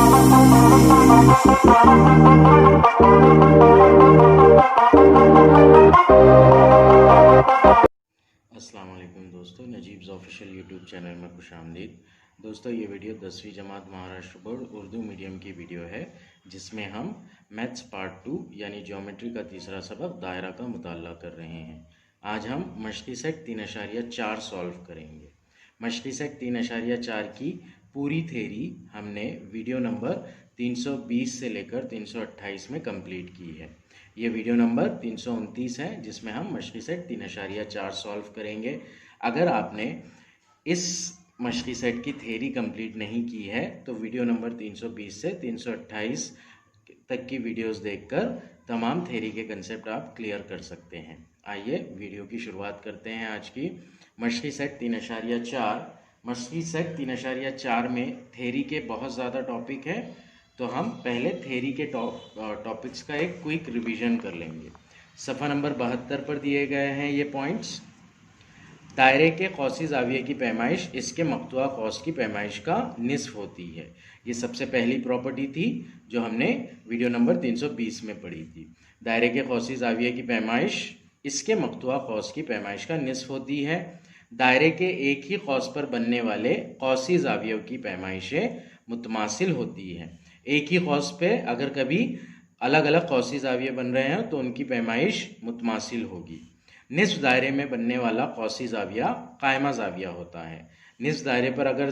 अस्सलाम वालेकुम दोस्तों, नजीब्स ऑफिशियल यूट्यूब चैनल में खुशामदीद। दोस्तों, ये वीडियो 10वीं जमात महाराष्ट्र बोर्ड उर्दू मीडियम की वीडियो है, जिसमें हम मैथ्स पार्ट 2 यानी ज्योमेट्री का तीसरा सबक दायरा का मुताल्ला कर रहे हैं। आज हम मश्की सेट 3.4 सॉल्व करेंगे। मश्की सेट 3.4 की पूरी थेरी हमने वीडियो नंबर 320 से लेकर 328 में कंप्लीट की है। ये वीडियो नंबर 329 है, जिसमें हम मश्की सेट 3.4 सॉल्व करेंगे। अगर आपने इस मश्की सेट की थेरी कंप्लीट नहीं की है तो वीडियो नंबर 320 से 328 तक की वीडियोस देखकर तमाम थेरी के कंसेप्ट आप क्लियर कर सकते हैं। आइए वीडियो की शुरुआत करते हैं। आज की मश्की सेट 3.4 मश्की सेट 3.4 में थेरी के बहुत ज़्यादा टॉपिक है, तो हम पहले थेरी के टॉपिक्स का एक क्विक रिवीजन कर लेंगे। सफ़ा नंबर 72 पर दिए गए हैं ये पॉइंट्स। दायरे के कौसी ज़ाविये की पैमाइश इसके मक़तूआ कौस की पैमाइश का निस्फ होती है। ये सबसे पहली प्रॉपर्टी थी जो हमने वीडियो नंबर 320 में पढ़ी थी। दायरे के कौसी ज़ाविये की पैमाइश इसके मक़तूआ कौस की पैमाइश का निस्फ होती है। दायरे के एक ही कौस पर बनने वाले कौसी ज़ावियों की पैमाइशें मुतमासिल होती हैं। एक ही कौस पे अगर कभी अलग अलग कौसी ज़ाविये बन रहे हैं तो उनकी पैमाइश मुतमासिल होगी। निस्फ दायरे में बनने वाला कौसी ज़ाविया कायमा ज़ाविया होता है। निस्फ दायरे पर अगर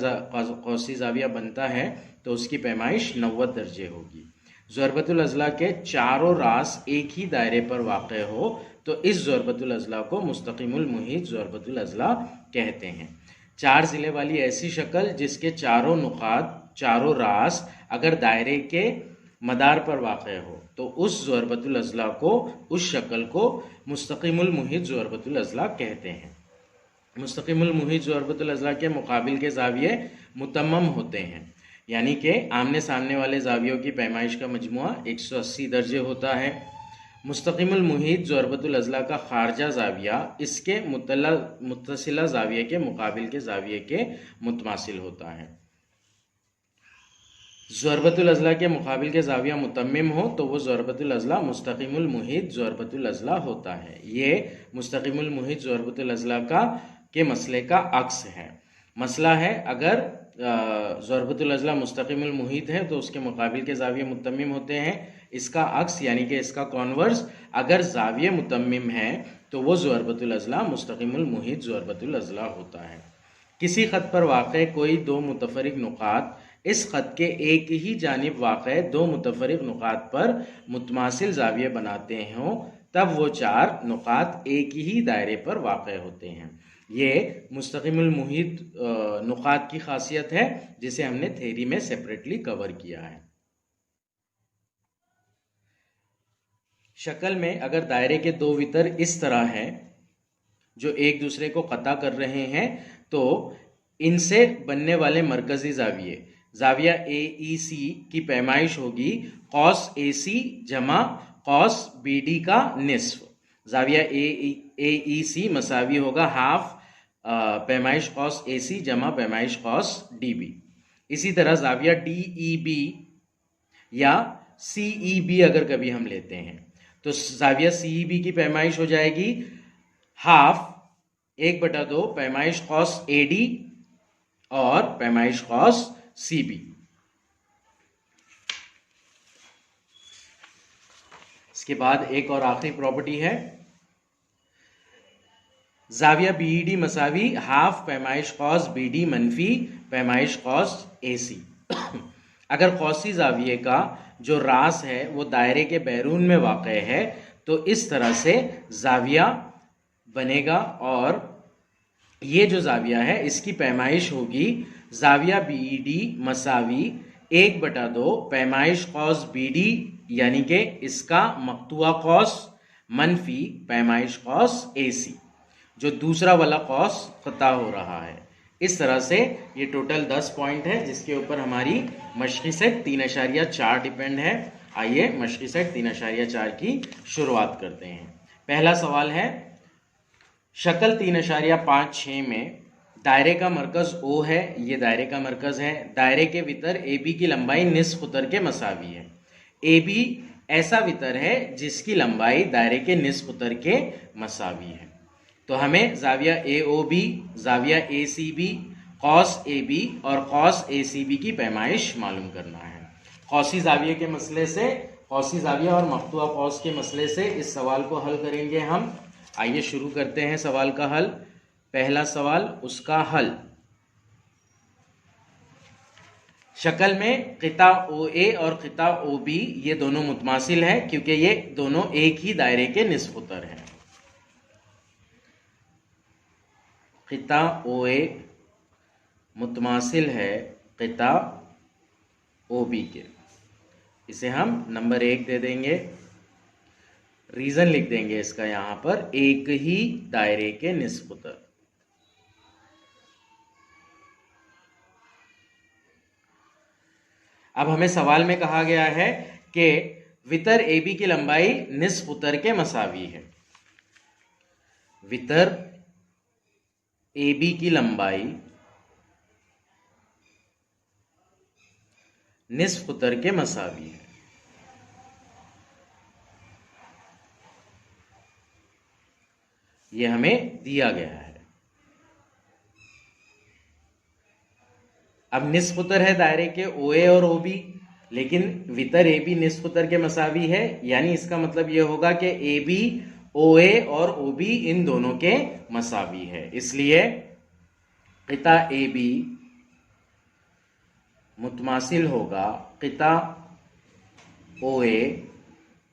कौसी ज़ाविया बनता है तो उसकी पैमाइश 90 दर्जे होगी। ज़रबतुल अज़ला के चारों रास एक ही दायरे पर वाक़ हो तो इस ज़रबतुल अज़ला को मुस्तक़िमुल मुहीत ज़रबतुल अज़ला कहते हैं। 4 ज़िले वाली ऐसी शक्ल जिसके चारों नुक़ात चारों रास अगर दायरे के मदार पर वाक़ हो तो उस ज़रबतुल अज़ला को, उस शक्ल को मुस्तक़िमुल मुहीत ज़रबतुल अज़ला कहते हैं। मुस्तक़िमुल मुहीत ज़रबतुल अज़ला के मुकाबिल के ज़ाविये मुतम्मम होते हैं, यानी कि आमने सामने वाले ज़ावियों की पैमाइश का मजमुआ 180 दर्जे होता है। मुस्तक़िमुल मुहीत ज़रबतुल अज़ला का खारजा ज़ाविया इसके मुत्तसिला ज़ाविये के मुकाबिल के ज़ाविये के मुतमासिल होता है। ज़रबतुल अज़ला के मुकाबिल के ज़ाविया मुतम्मिम हो तो वो ज़रबतुल अज़ला मुस्तक़िमुल मुहीत ज़रबतुल अज़ला होता है। ये मुस्तक़िमुल मुहीत ज़रबतुल अज़ला का के मसले का अक्स है। मसला है अगर ज़रबतुल अज़ला मुस्तक़िमुल मुहीत है तो उसके मुकाबिल के ज़ाविये मुतम्मिम होते हैं। इसका अक्स यानी कि इसका कॉन्वर्स, अगर ज़ाविये मुतम्मिम है तो वो ज़रबतुल अज़ला मुस्तक़िमुल मुहीत ज़रबतुल अज़ला होता है। किसी ख़त पर वाक़ कोई दो मुतफ़रिक़ नुक़ात इस ख़त के एक ही जानिब वाक़ दो मुतफ़रिक़ नुक़ात पर मुतमासिल ज़ाविये बनाते हों तब वो 4 नुक़ात एक ही दायरे पर वाक़ होते हैं। ये मुस्तक़िमुल मुहीत नुक़ात की ख़ासियत है जिसे हमने थेरी में सेपरेटली कवर किया है। शक्ल में अगर दायरे के दो वितर इस तरह हैं जो एक दूसरे को क़ता कर रहे हैं तो इनसे बनने वाले मरकज़ी ज़ाविया AEC की पैमाइश होगी कौस AC जमा कौस BD का निस्फ। ज़ाविया AEC मसावी होगा हाफ पैमाइश कौस AC जमा पैमाइश कौस DB। इसी तरह ज़ाविया DEB या CEB अगर कभी हम लेते हैं तो ज़ाविया CEB की पैमाइश हो जाएगी हाफ 1/2 पैमाइश कौस AD और पैमाइश कौस CB। इसके बाद एक और आखिरी प्रॉपर्टी है ज़ाविया BED मसावी हाफ पैमाइश कौस BD मनफी पैमाइश कौस AC। अगर कौसी ज़ाविये का जो रास है वो दायरे के बैरून में वाक़ है तो इस तरह से ज़ाविया बनेगा और ये जो ज़ाविया है इसकी पैमाइश होगी ज़ाविया BED मसावी 1/2 पैमाइश कौस BD यानी कि इसका मक़तूआ कौस मनफी पैमाइश कौस AC, जो दूसरा वाला कौस क़ता हो रहा है। इस तरह से ये टोटल 10 पॉइंट है जिसके ऊपर हमारी मश्की सेट 3.4 डिपेंड है। आइए मश्की सेट 3.4 की शुरुआत करते हैं। पहला सवाल है शक्ल 3.56 में दायरे का मरकज O है, ये दायरे का मरकज है। दायरे के वितर AB की लंबाई निस्फ उतर के मसावी है। AB ऐसा वितर है जिसकी लंबाई दायरे के निस्फ उतर के मसावी है। तो हमें जाविया AOB, जाविया ACB, कॉस AB और कॉस ACB की पैमाइश मालूम करना है। कौसी जाविये के मसले से, कौसी जाविया और मफ्तुआ कौस के मसले से इस सवाल को हल करेंगे हम। आइए शुरू करते हैं सवाल का हल। पहला सवाल, उसका हल। शक्ल में क़िता OA और क़िता OB ये दोनों मुतमासिल हैं क्योंकि ये दोनों एक ही दायरे के निस्फ उतर हैं। क़िता OA मुतमासिल है क़िता OB के। इसे हम नंबर 1 दे देंगे। रीज़न लिख देंगे इसका यहाँ पर, एक ही दायरे के निस्फ उतर। अब हमें सवाल में कहा गया है कि वितर AB की लंबाई निस्फ उतर के मसावी है। वितर AB की लंबाई निस्फ उतर के मसावी है। यह हमें दिया गया है। अब निस्फ उतर है दायरे के OA और OB, लेकिन वितर AB निस्फ उतर के मसावी है, यानी इसका मतलब यह होगा कि AB OA और OB इन दोनों के मसावी है। इसलिए क़िता AB मुतमासिल होगा क़िता OA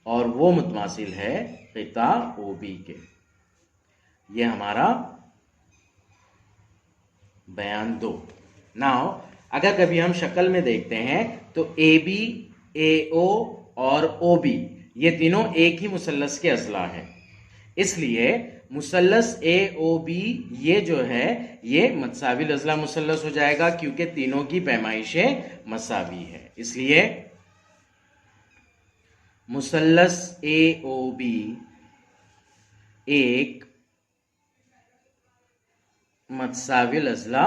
और वो मुतमासिल है क़िता OB के। ये हमारा बयान 2। नाउ अगर कभी हम शक्ल में देखते हैं तो AB, AO और OB ये तीनों एक ही मुसल्लस के अज़ला हैं। इसलिए मुसल्लस AOB ये जो है ये मतसाविल अज़ला मुसल्लस हो जाएगा क्योंकि तीनों की पैमाइशें मसावी है। इसलिए मुसल्लस AOB एक मतसाविल अज़ला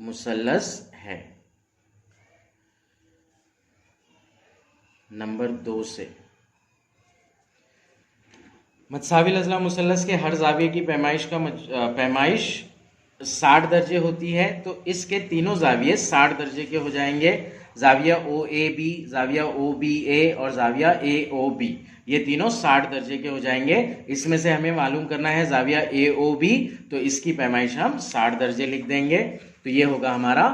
मुसल्लस है। नंबर 2 से मतसाविल अज़ला मुसल्लस के हर जाविये की पैमाइश 60 दर्जे होती है। तो इसके तीनों जाविये 60 दर्जे के हो जाएंगे। जाविया OAB, जाविया OBA और जाविया AOB ये तीनों 60 दर्जे के हो जाएंगे। इसमें से हमें मालूम करना है जाविया AOB, तो इसकी पैमाइश हम 60 दर्जे लिख देंगे। तो ये होगा हमारा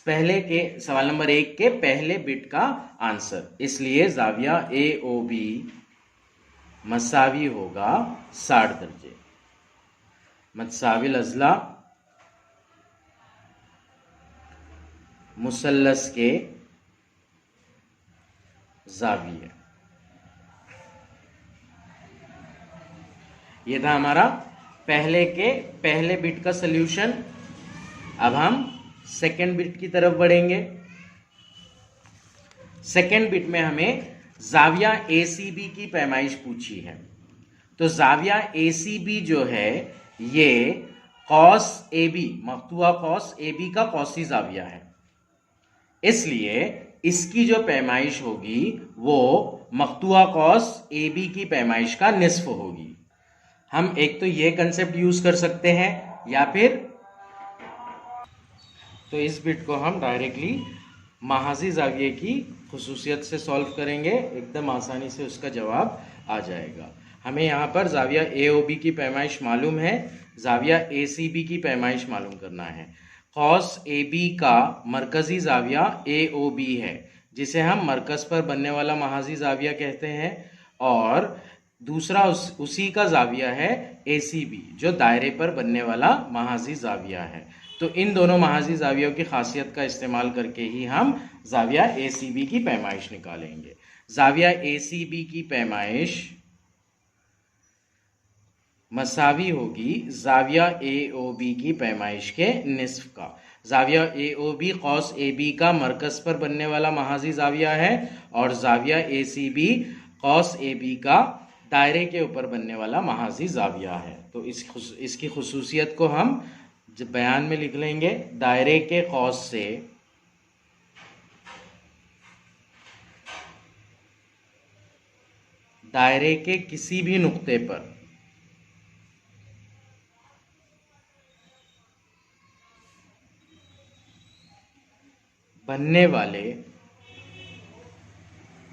पहले के सवाल नंबर 1 के पहले बिट का आंसर। इसलिए जाविया AOB मसावी होगा 60 दर्जे। मतसाविल अज़ला मुसल्लस के जाविये। ये था हमारा पहले के पहले बिट का सल्यूशन। अब हम सेकेंड बिट की तरफ बढ़ेंगे। सेकेंड बिट में हमें जाविया ACB की पैमाइश पूछी है। तो जाविया ACB जो है ये कॉस AB, मफ्तुआ कॉस AB का कौसी जाविया है। इसलिए इसकी जो पैमाइश होगी वो मफ्तुआ कॉस AB की पैमाइश का निस्फ होगी। हम एक तो ये कंसेप्ट यूज कर सकते हैं या फिर तो इस बिट को हम डायरेक्टली महाजी जाविये की खुसूसियत से सॉल्व करेंगे, एकदम आसानी से उसका जवाब आ जाएगा। हमें यहाँ पर जाविया AOB की पैमाइश मालूम है, जाविया ACB की पैमाइश मालूम करना है। कॉस AB का मरकजी जाविया AOB है जिसे हम मरकज पर बनने वाला महाजी जाविया कहते हैं, और दूसरा उसी का जाविया है ACB जो दायरे पर बनने वाला महाजी जाविया है। तो इन दोनों महाजी जावियों की खासियत का इस्तेमाल करके ही हम जाविया ACB की पैमाइश निकालेंगे। जाविया ACB की पैमाइश मसावी होगी जाविया AOB की पैमाइश के निस्फ का। जाविया AOB कौस AB का मरकज पर बनने वाला महाजी जाविया है और जाविया ACB कौस AB का दायरे के ऊपर बनने वाला महाजी जाविया है। तो इसकी खुसूसियत को हम जब बयान में लिख लेंगे, दायरे के कौस से दायरे के किसी भी नुक्ते पर बनने वाले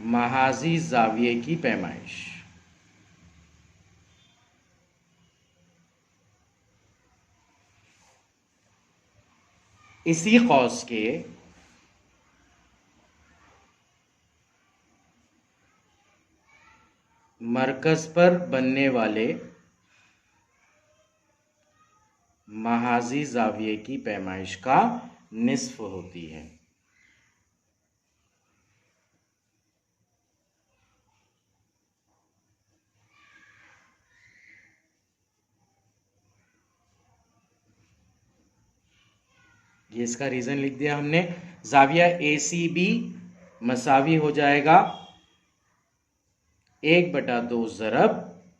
महाजी जाविये की पैमाइश। इसी कौस के मरकज पर बनने वाले महाजी जाविये की पैमाइश का निस्फ होती है। ये इसका रीजन लिख दिया हमने। जाविया ACB मसावी हो जाएगा 1/2 ज़रब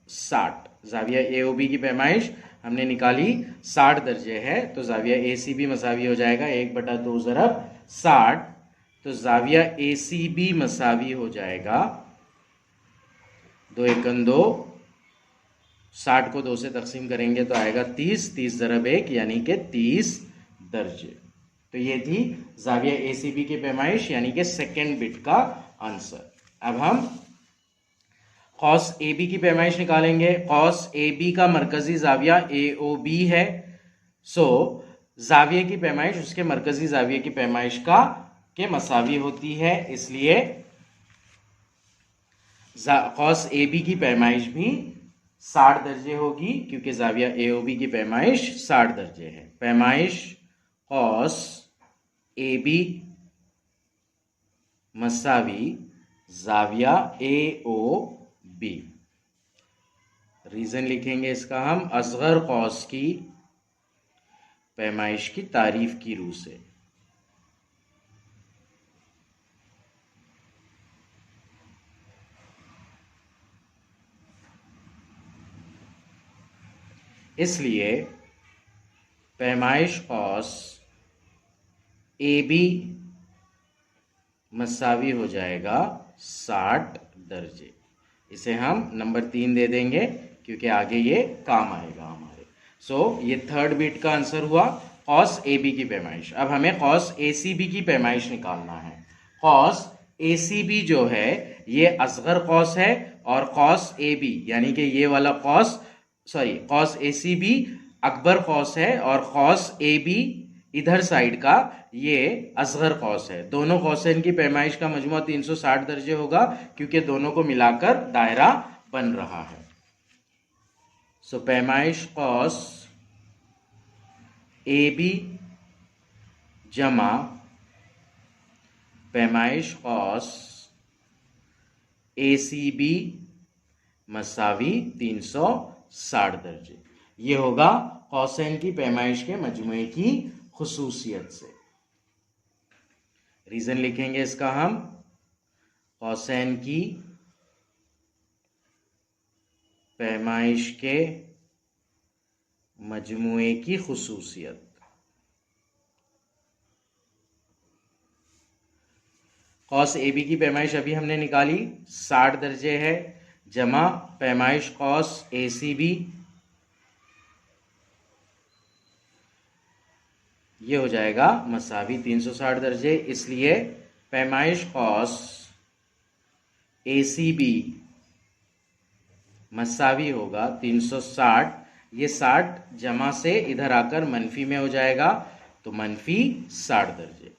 60। जाविया AOB की पैमाइश हमने निकाली 60 दर्जे है, तो जाविया ACB मसावी हो जाएगा 1/2 ज़रब 60। तो जाविया ACB मसावी हो जाएगा 2 एकम 2, 60 को 2 से तकसीम करेंगे तो आएगा 30, 30 ज़रब 1 यानी कि 30 दर्जे। तो ये थी जाविया ACB की पैमाइश यानी कि सेकेंड बिट का आंसर। अब हम कौस AB की पैमाइश निकालेंगे। कौस AB का मरकजी जाविया AOB है। सो जाविये की पैमाइश उसके मरकजी जाविये की पैमाइश के मसावी होती है, इसलिए कौस AB की पैमाइश भी 60 दर्जे होगी, क्योंकि जाविया AOB की पैमाइश 60 दर्जे है। पैमाइश कौस AB मसावी जाविया AOB। रीजन लिखेंगे इसका हम असगर कौस की पैमाइश की तारीफ की रूह से। इसलिए पैमाइश कौस AB मसावी हो जाएगा 60 दर्जे। इसे हम नंबर 3 दे देंगे क्योंकि आगे ये काम आएगा हमारे। सो ये थर्ड बिट का आंसर हुआ कौस AB की पैमाइश। अब हमें कौस ACB की पैमाइश निकालना है। कौस ACB जो है ये असगर कौस है और कौस AB यानी कि ये वाला कौस कौस ACB अकबर कौस है और कौस AB इधर साइड का ये असगर कौस है। दोनों कौसैन की पैमाइश का मजमूआ 360 दर्जे होगा क्योंकि दोनों को मिलाकर दायरा बन रहा है। सो पैमाइश कौस AB जमा पैमाइश कौस ACB मसावी 360 दर्जे। ये होगा कौसैन की पैमाइश के मजमुए की खुसूसियत से। रीजन लिखेंगे इसका हम कौसैन की पैमाइश के मजमुए की खुसूसियत। कौस AB की पैमाइश अभी हमने निकाली 60 दर्जे है, जमा पैमाइश कौस ACB ये हो जाएगा मसावी 360 दर्जे। इसलिए पैमाइश कौस ACB मसावी होगा 360। ये 60 जमा से इधर आकर मनफी में हो जाएगा तो मनफी 60 दर्जे।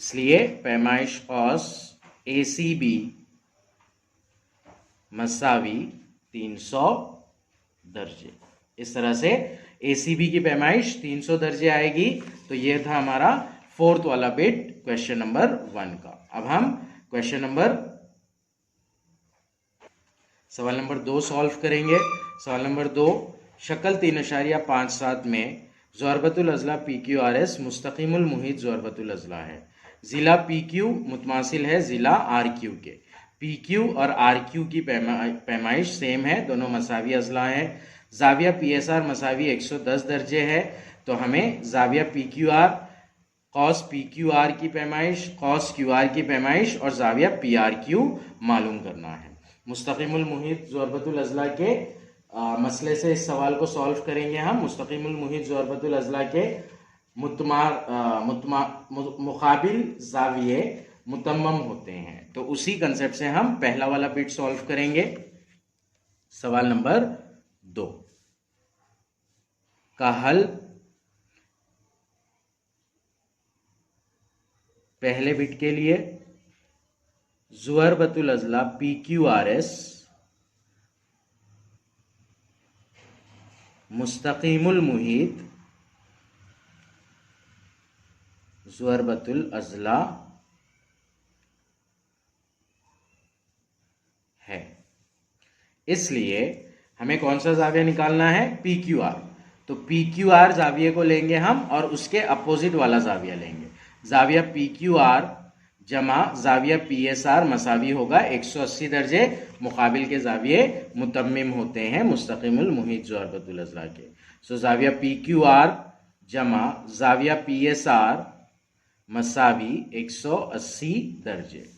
इसलिए पैमाइश कौस ACB मसावी 300 दर्जे। इस तरह से ACB की पैमाइश 300 दर्जे आएगी। तो ये था हमारा फोर्थ वाला बिट क्वेश्चन नंबर 1 का। अब हम सवाल नंबर 2 सॉल्व करेंगे। सवाल नंबर 2, शक्ल 3.57 में ज़रबतुल अज़ला PQRS मुस्तक़िमुल मुहित ज़रबतुल अज़ला है। ज़िला PQ मुतमासिल है ज़िला RQ के। पी क्यू और आर क्यू की पैमाइश सेम है, दोनों मसावी अजला हैं। जाविया पी एस आर मसावी 110 दर्जे है, तो हमें जाविया पी क्यू आर कॉस पी क्यू आर की पैमाइश, कॉस क्यू आर की पैमाइश और जाविया पी आर क्यू मालूम करना है। मुस्तकीमुल मुहीत ज़ुरबतुल अज़ला के मसले से इस सवाल को सॉल्व करेंगे हम। मुस्तकीमुल मुहीत ज़ुरबतुल अज़ला के मुकाबिल जाविये मुतम्मम होते हैं, तो उसी कंसेप्ट से हम पहला वाला बिट सॉल्व करेंगे। सवाल नंबर 2 का हल पहले बिट के लिए ज़ुरबतुल अज़ला पी क्यू आर एस मुस्तकीमुल मुहीत ज़ुरबतुल अज़ला है, इसलिए हमें कौन सा जाविया निकालना है, पी क्यू आर। तो पी क्यू आर जाविये को लेंगे हम और उसके अपोजिट वाला जाविया लेंगे। जाविया पी क्यू आर जमा जाविया पी एस आर मसावी होगा 180 दर्जे, मुकाबिल के जाविये मुतम्मिम होते हैं मुस्तकीमुल मुहीत ज़ुरबतुल अज़ला के। सो जाविया पी क्यू आर जमा जाविया पी एस आर मसावी 180 दर्जे।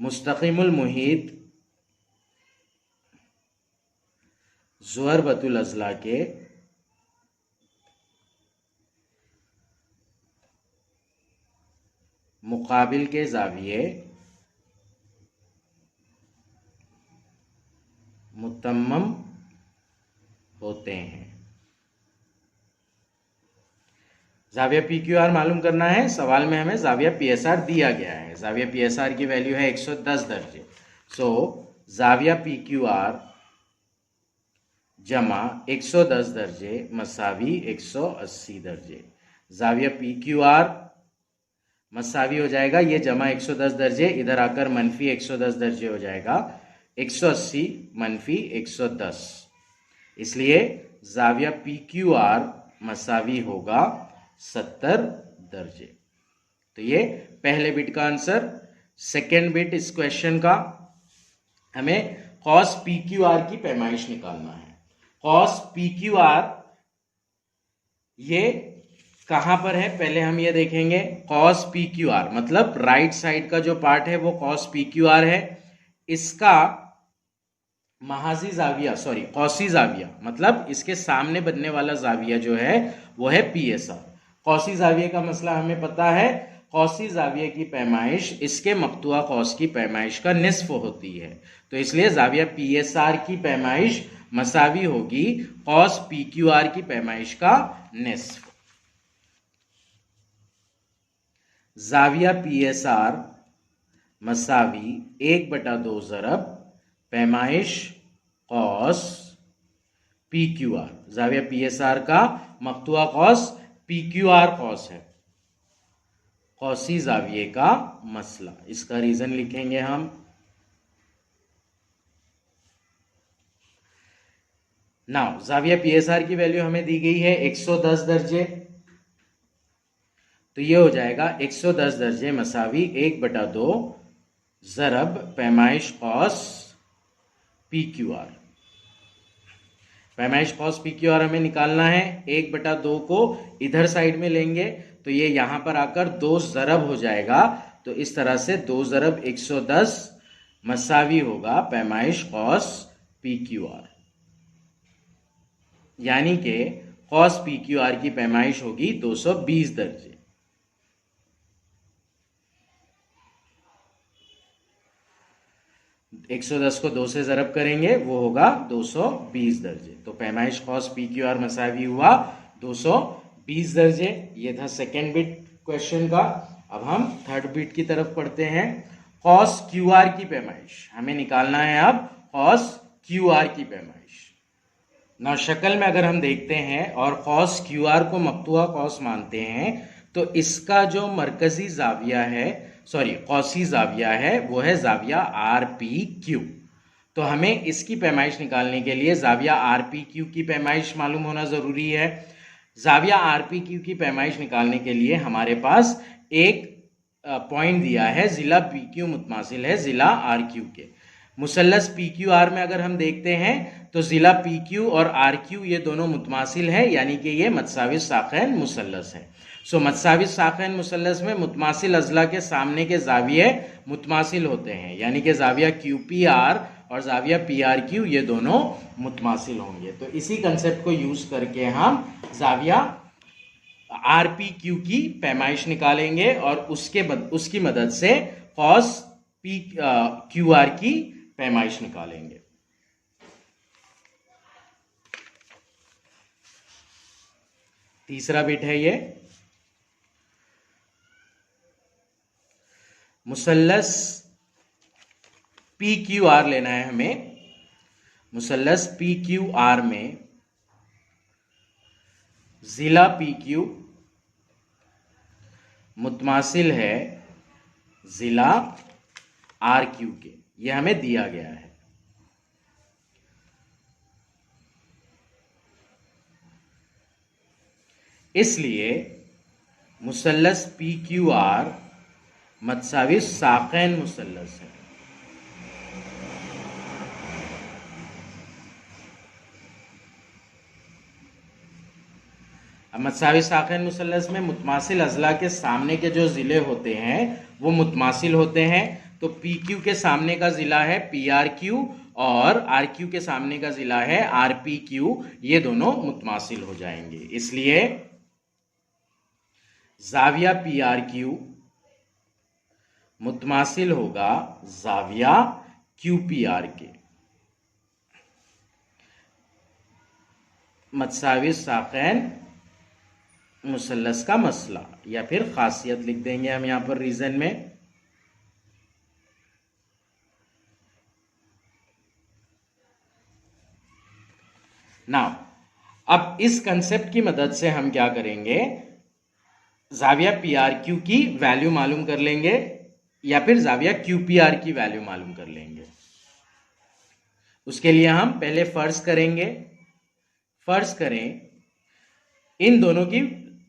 मुस्तकीमुल मुहीत ज़ुरबतुल अज़ला के मुकाबिल के जाविये मुतम्मम होते हैं। जाविया पी क्यू आर मालूम करना है। सवाल में हमें जाविया पी एस आर दिया गया है। जाविया पी एस आर की वैल्यू है 110 दर्जे। सो जाविया पी क्यू आर जमा 110 दर्जे मसावी 180 दर्जे। जाविया पी क्यू आर मसावी हो जाएगा, ये जमा 110 दर्जे इधर आकर मनफी 110 दर्जे हो जाएगा, 180 मनफी 110, इसलिए जाविया पी क्यू आर मसावी होगा 70 दर्जे। तो ये पहले बिट का आंसर। सेकेंड बिट इस क्वेश्चन का, हमें कॉस पी क्यू आर की पैमाइश निकालना है। कॉस पी क्यू आर ये कहां पर है, पहले हम ये देखेंगे। कॉस पी क्यू आर मतलब राइट साइड का जो पार्ट है वो कॉस पी क्यू आर है। इसका महाजी जाविया कौसी जाविया मतलब इसके सामने बनने वाला जाविया जो है वो है पी एस आर। कौसी जाविये का मसला हमें पता है। कौसी जाविये की पैमाइश इसके मक्तुआ कौस की पैमाइश का निस्फ होती है, तो इसलिए जाविया पी एस आर की पैमाइश मसावी होगी कौस पी क्यू आर की पैमाइश का निस्फ। जाविया पी एस आर मसावी 1/2 ज़रब पैमाइश कौस पी क्यू आर। जाविया पी एस आर का मक्तुआ कौस पी क्यू आर कौस है, कौसी जाविये का मसला। इसका रीजन लिखेंगे हम। नाउ जाविया पी एस आर की वैल्यू हमें दी गई है 110 दर्जे, तो ये हो जाएगा 110 दर्जे मसावी 1/2 ज़रब पैमाइश कौस पी क्यू आर। पैमाइश कौस पी क्यू आर हमें निकालना है। 1/2 को इधर साइड में लेंगे तो ये यहां पर आकर 2 ज़रब हो जाएगा, तो इस तरह से 2 ज़रब 110 मसावी होगा पैमाइश कौस पी क्यू आर, यानी कि कौस पी क्यू आर की पैमाइश होगी 220 दर्जे। एक 110 को 2 से ज़रब करेंगे वो होगा 220 दर्जे। तो पैमाइश कौस पी क्यू आर मसावी हुआ 220 दर्जे। ये था सेकेंड बिट क्वेश्चन का। अब हम थर्ड बिट की तरफ पढ़ते हैं। कौस क्यू आर की पैमाइश हमें निकालना है। अब कौस क्यू आर की पैमाइश ना शक्ल में अगर हम देखते हैं और कौस क्यू आर को मक्तुआ कौस मानते हैं तो इसका जो मरकजी जाविया है कौसी जाविया है वो है जाविया आर पी क्यू। तो हमें इसकी पैमाइश निकालने के लिए जाविया आर पी क्यू की पैमाइश मालूम होना ज़रूरी है। जाविया आर पी क्यू की पैमाइश निकालने के लिए हमारे पास एक पॉइंट दिया है, जिला पी क्यू मुतमासिल है जिला आर क्यू के। मुसल्लस पी क्यू आर में अगर हम देखते हैं तो जिला पी क्यू और आर क्यू ये दोनों मुतमासिल है, यानी कि ये मतसावित साक़ैन मुसल्लस है। सो मतसावित साक़ैन मुसल्लस में मुतमासिल अज़ला के सामने के जाविये मुतमासिल होते हैं, यानी कि जाविया क्यू पी आर और जाविया पी आर क्यू ये दोनों मुतमासिल होंगे। तो इसी कंसेप्ट को यूज करके हम जाविया आर पी क्यू की पैमाइश निकालेंगे और उसकी मदद से कॉस पी क्यू आर की पैमाइश निकालेंगे। तीसरा बिट है ये, मुसल्लस पी क्यू आर लेना है हमें। मुसल्लस पी क्यू आर में जिला पी क्यू मुतमासिल है जिला आर क्यू के, यह हमें दिया गया है। इसलिए मुसल्लस पी क्यू आर मतसावित साक़ैन मुसल्लस है। मतसावित साक़ैन मुसल्लस में मुतमासिल अज़ला के सामने के जो ज़िले होते हैं वो मुतमासिल होते हैं। तो पी क्यू के सामने का ज़िला है पी आर क्यू और आर क्यू के सामने का ज़िला है आर पी क्यू, ये दोनों मुतमासिल हो जाएंगे। इसलिए जाविया पी आर क्यू मुतमासिल होगा जाविया क्यू पी आर के। मतसावित साक़ैन मुसल्लस का मसला या फिर खासियत लिख देंगे हम यहां पर रीजन में। नाउ अब इस कंसेप्ट की मदद से हम क्या करेंगे, जाविया पी आर क्यू की वैल्यू मालूम कर लेंगे या फिर जाविया क्यू पी आर की वैल्यू मालूम कर लेंगे। उसके लिए हम पहले फर्ज करेंगे, फर्ज करें इन दोनों की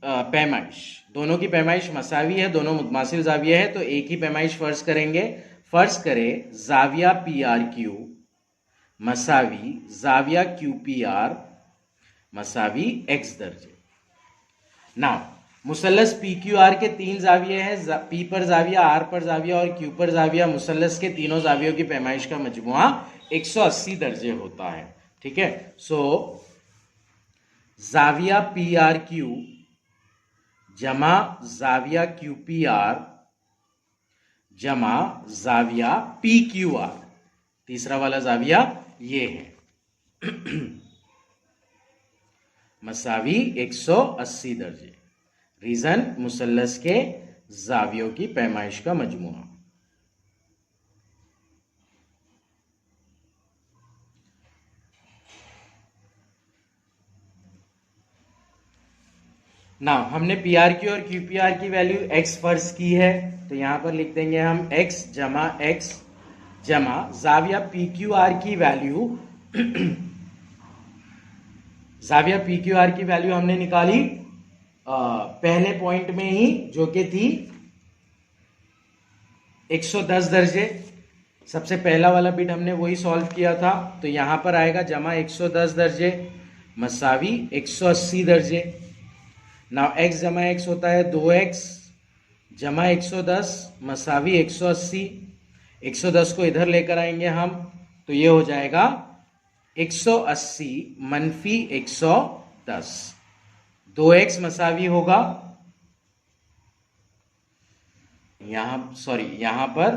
पैमाइश, दोनों की पैमाइश मसावी है, दोनों मुतमासिल जाविया है, तो एक ही पैमाइश फर्ज करेंगे। फर्ज करें जाविया पी आर क्यू मसावी जाविया क्यू पी आर मसावी एक्स दर्जे। नाउ मुसल्लस पी क्यू आर के तीन जाविये हैं, पी पर जाविया, आर पर जाविया और क्यू पर जाविया। मुसल्लस के तीनों जावियों की पैमाइश का मजमुआ 180 दर्जे होता है। ठीक है, सो जाविया पी आर क्यू जमा जाविया क्यू पी आर जमा जाविया पी क्यू आर, तीसरा वाला जाविया ये है मसावी 180 दर्जे। रीजन मुसल्लस के जावियों की पैमाइश का मजमुआ। ना हमने पी आर क्यू और क्यू पी आर की वैल्यू x फर्ज की है, तो यहां पर लिख देंगे हम x जमा जाविया पी क्यू आर की वैल्यू जाविया पी क्यू आर की वैल्यू हमने निकाली पहले पॉइंट में ही, जो कि थी 110 दर्जे। सबसे पहला वाला बिट हमने वही सॉल्व किया था, तो यहां पर आएगा जमा 110 दर्जे मसावी 180 दर्जे। नाउ x जमा x होता है 2x जमा 110 मसावी 180। 110 को इधर लेकर आएंगे हम, तो ये हो जाएगा 180 मनफी 110। 2x मसावी होगा यहां पर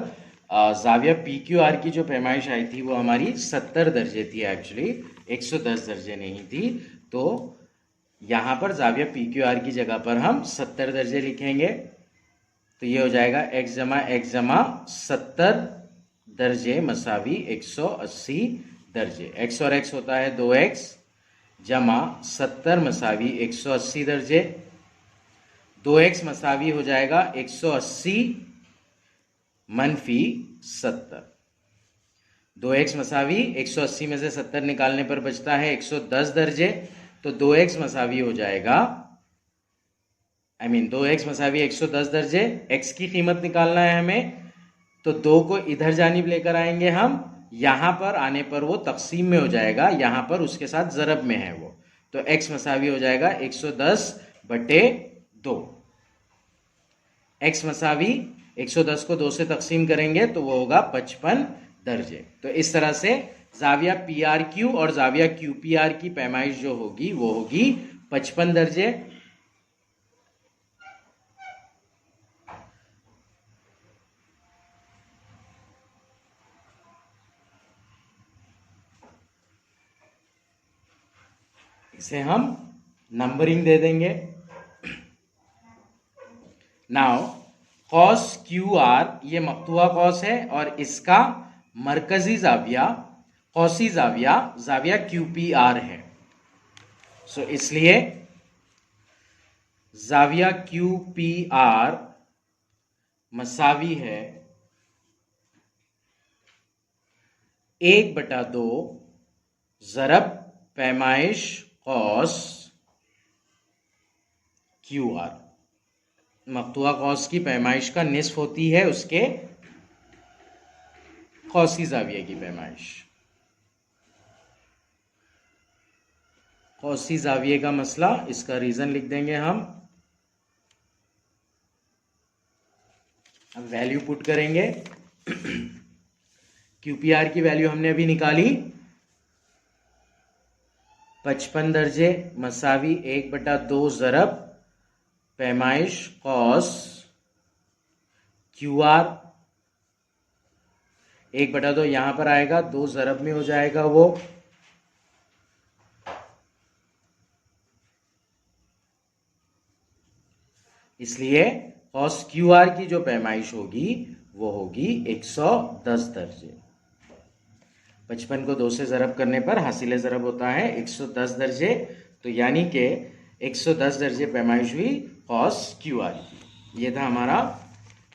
जाविया पी क्यू आर की जो पैमाइश आई थी वो हमारी 70 दर्जे थी, एक्चुअली 110 दर्जे नहीं थी। तो यहां पर जाविया पी क्यू आर की जगह पर हम 70 दर्जे लिखेंगे, तो ये हो जाएगा x जमा 70 दर्जे मसावी 180 दर्जे। x और x होता है 2x जमा 70 मसावी 180 दर्जे। 2x मसावी हो जाएगा 180 मनफी 70। 2x मसावी 180 में से 70 निकालने पर बचता है 110 दर्जे, तो 2x मसावी हो जाएगा 2x मसावी 110 दर्जे, x की कीमत निकालना है हमें, तो 2 को इधर जानिब लेकर आएंगे हम, यहां पर आने पर वो तकसीम में हो जाएगा, यहां पर उसके साथ ज़रब में है वो, तो x मसावी हो जाएगा 110 बटे 2। x मसावी 110 को 2 से तकसीम करेंगे तो वो होगा 55 दर्जे। तो इस तरह से जाविया PRQ और जाविया QPR की पैमाइश जो होगी वो होगी 55 दर्जे। इसे हम नंबरिंग दे देंगे। नाउ कॉस QR ये मक्तुआ कॉस है और इसका मरकजी जाविया कौसी जाविया जाविया QPR है। सो इसलिए जाविया QPR मसावी है 1/2 ज़रब पैमाइश कॉस QR। मक्तुआ कौस की पैमाइश का निस्फ होती है उसके कौसी जाविये की पैमाइश। कौसी जाविये का मसला, इसका रीजन लिख देंगे हम। अब वैल्यू पुट करेंगे। QPR की वैल्यू हमने अभी निकाली 55 दर्जे मसावी 1/2 ज़रब पैमाइश कॉस QR। 1/2 यहां पर आएगा, 2 ज़रब में हो जाएगा वो, इसलिए कॉस QR की जो पैमाइश होगी वो होगी 110 दर्जे। 55 को 2 से ज़रब करने पर हासिल ज़रब होता है 110 दर्जे, तो यानी कि 110 दर्जे पैमाइश हुई कॉस QR की। ये था हमारा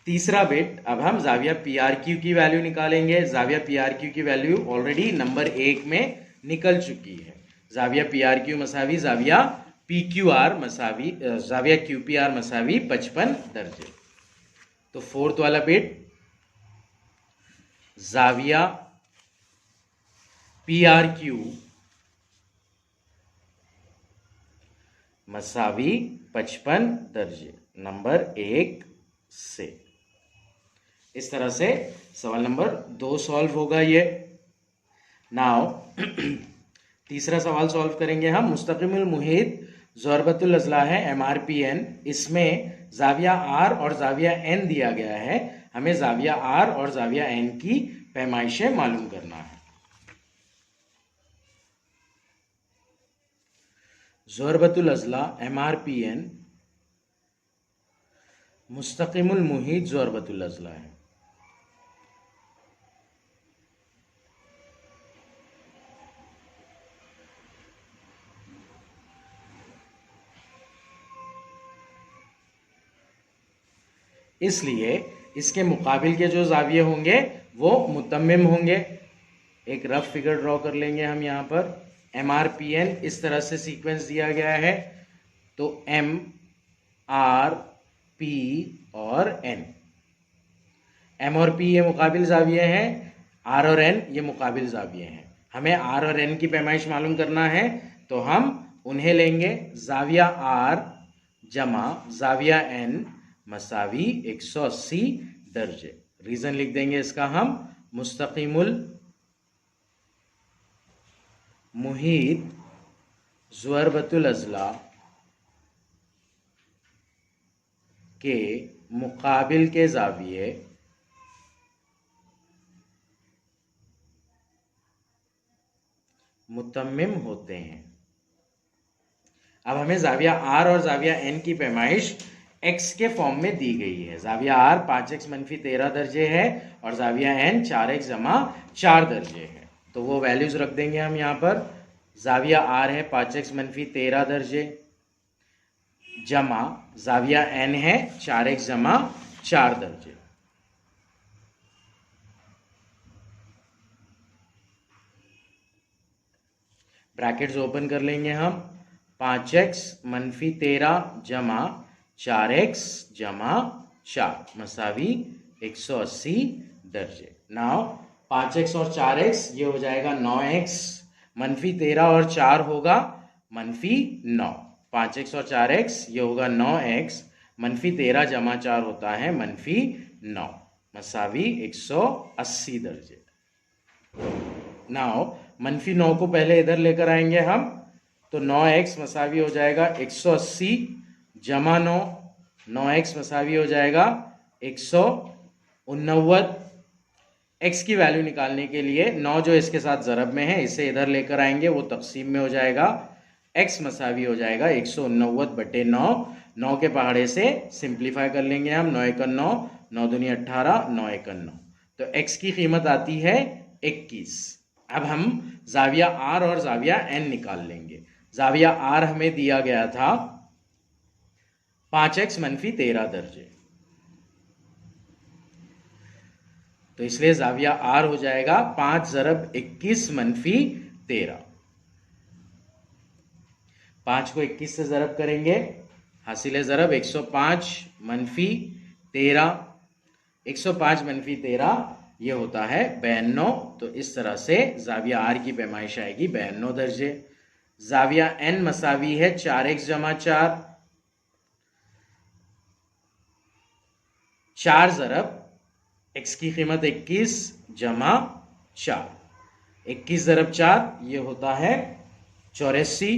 तीसरा बिट। अब हम जाविया PRQ की वैल्यू निकालेंगे। जाविया PRQ की वैल्यू ऑलरेडी नंबर 1 में निकल चुकी है। जाविया PRQ मसावी जाविया PQR मसावी जाविया QPR मसावी 55 दर्जे। तो फोर्थ वाला बिट जाविया PRQ मसावी 55 दर्जे नंबर 1 से। इस तरह से सवाल नंबर 2 सॉल्व होगा ये। नाउ तीसरा सवाल सॉल्व करेंगे हम। मुस्तकिमुल मुहीत ज़रबतुल अज़ला है MRPN, इसमें जाविया R और जाविया N दिया गया है। हमें जाविया R और जाविया N की पैमाइशें मालूम करना है। ज़रबतुल अज़ला MRPN मुस्तकिमुल मुहीत ज़रबतुल अज़ला है। इसलिए इसके मुकाबिल के जो जाविये होंगे वो मुतम्मिम होंगे। एक रफ फिगर ड्रॉ कर लेंगे हम यहाँ पर। MRPN इस तरह से सीक्वेंस दिया गया है, तो M R P और N। M और P ये मुकाबिल जाविये हैं, R और N ये मुकाबिल जाविये हैं। हमें R और N की पैमाइश मालूम करना है, तो हम उन्हें लेंगे जाविया R जमा जाविया N मसावी 180 दर्जे। रीजन लिख देंगे इसका हम। मुस्तकिमुल मुहीत ज़रबतुल अज़ला के मुकाबिल के जाविये मुतम्मिम होते हैं। अब हमें जाविया R और जाविया N की पैमाइश x के फॉर्म में दी गई है। जाविया R 5x - 13 दर्जे है और जाविया N 4x - 4 दर्जे है। तो वो वैल्यूज रख देंगे हम यहाँ पर। जाविया R है 5x - 13 दर्जे जमा जाविया N है 4x - 4 दर्जे। ब्रैकेट्स ओपन कर लेंगे हम। 5x - 13 जमा 4x जमा 4 मसावी 180 दर्जे। नाउ 5x और 4x ये हो जाएगा 9x, मनफी 13 और 4 होगा मनफी 9। 5x और 4x ये होगा 9x, मनफी 13 जमा 4 होता है मनफी 9 मसावी 180 दर्जे। नाउ मनफी 9 को पहले इधर लेकर आएंगे हम, तो 9x मसावी हो जाएगा 180 जमा 9, 9x मसावी हो जाएगा 189। x की वैल्यू निकालने के लिए 9 जो इसके साथ ज़रब में है इसे इधर लेकर आएंगे, वो तकसीम में हो जाएगा, x मसावी हो जाएगा 189 बटे 9। 9 के पहाड़े से सिंप्लीफाई कर लेंगे हम, 9 एकन 9, 9 दूनी 18, 9 एकन 9, तो x की कीमत आती है 21। अब हम जाविया r और जाविया n निकाल लेंगे। जाविया r हमें दिया गया था 5x मनफी 13 दर्जे, तो इसलिए जाविया r हो जाएगा 5 ज़रब 21 मनफी 13। 5 को 21 से ज़रब करेंगे, हासिल ज़रब 105 मनफी 13, 105 मनफी 13 ये होता है 92। तो इस तरह से जाविया r की पैमाइश आएगी 92 दर्जे। जाविया n मसावी है 4x जमा 4, 4 ज़रब x की कीमत 21 जमा 4, 21 ज़रब 4 ये होता है 84,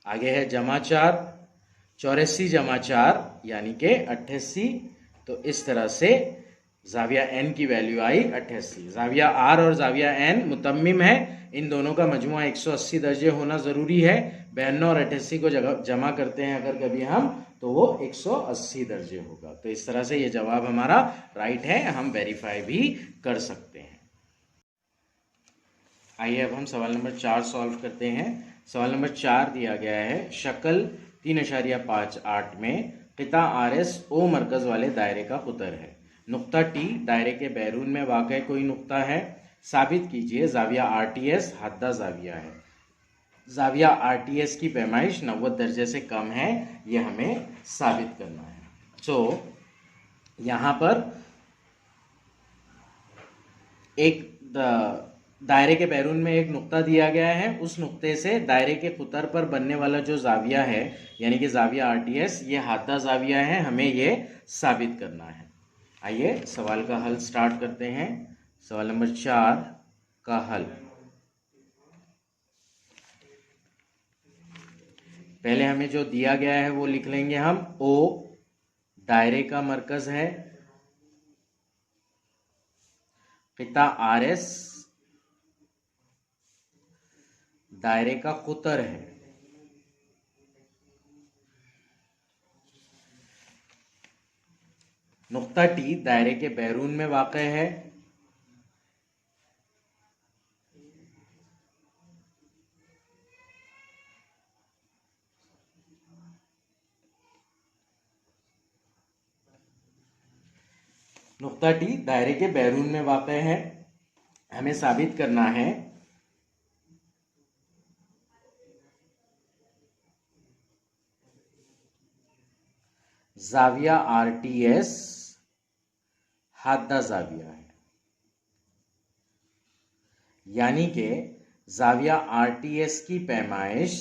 आगे है जमा 4, 84 जमा 4 यानी के 88। तो इस तरह से जाविया n की वैल्यू आई 88। जाविया r और जाविया n मुतम्मिम है, इन दोनों का मजमुआ 180 दर्जे होना ज़रूरी है। 92 और 88 को जमा करते हैं अगर कभी हम, तो वो 180 दर्जे होगा। तो इस तरह से ये जवाब हमारा राइट है, हम वेरीफाई भी कर सकते हैं। आइए अब हम सवाल नंबर 4 सॉल्व करते हैं। सवाल नंबर 4 दिया गया है, शक्ल 3.58 में क़िता RS O मरकज़ वाले दायरे का कुतर है। नुक्ता T दायरे के बैरून में वाक़ कोई नुक्ता है। साबित कीजिए जाविया RTS हद्दा जाविया है। जाविया RTS की पैमाइश 90 दर्जे से कम है, ये हमें साबित करना है। तो यहाँ पर एक दायरे के बैरून में एक नुक्ता दिया गया है, उस नुक्ते से दायरे के कुतर पर बनने वाला जो जाविया है यानी कि जाविया RTS ये हादा जाविया है, हमें ये साबित करना है। आइए सवाल का हल स्टार्ट करते हैं। सवाल नंबर 4 का हल। पहले हमें जो दिया गया है वो लिख लेंगे हम। O दायरे का मरकज है, क़िता RS दायरे का कुतर है। नुक्ता T दायरे के बैरून में वाक़ है। नुक्ता T दायरे के बैरून में वाक़ है। हमें साबित करना है जाविया RTS हादा जाविया है, यानी कि जाविया RTS की पैमाइश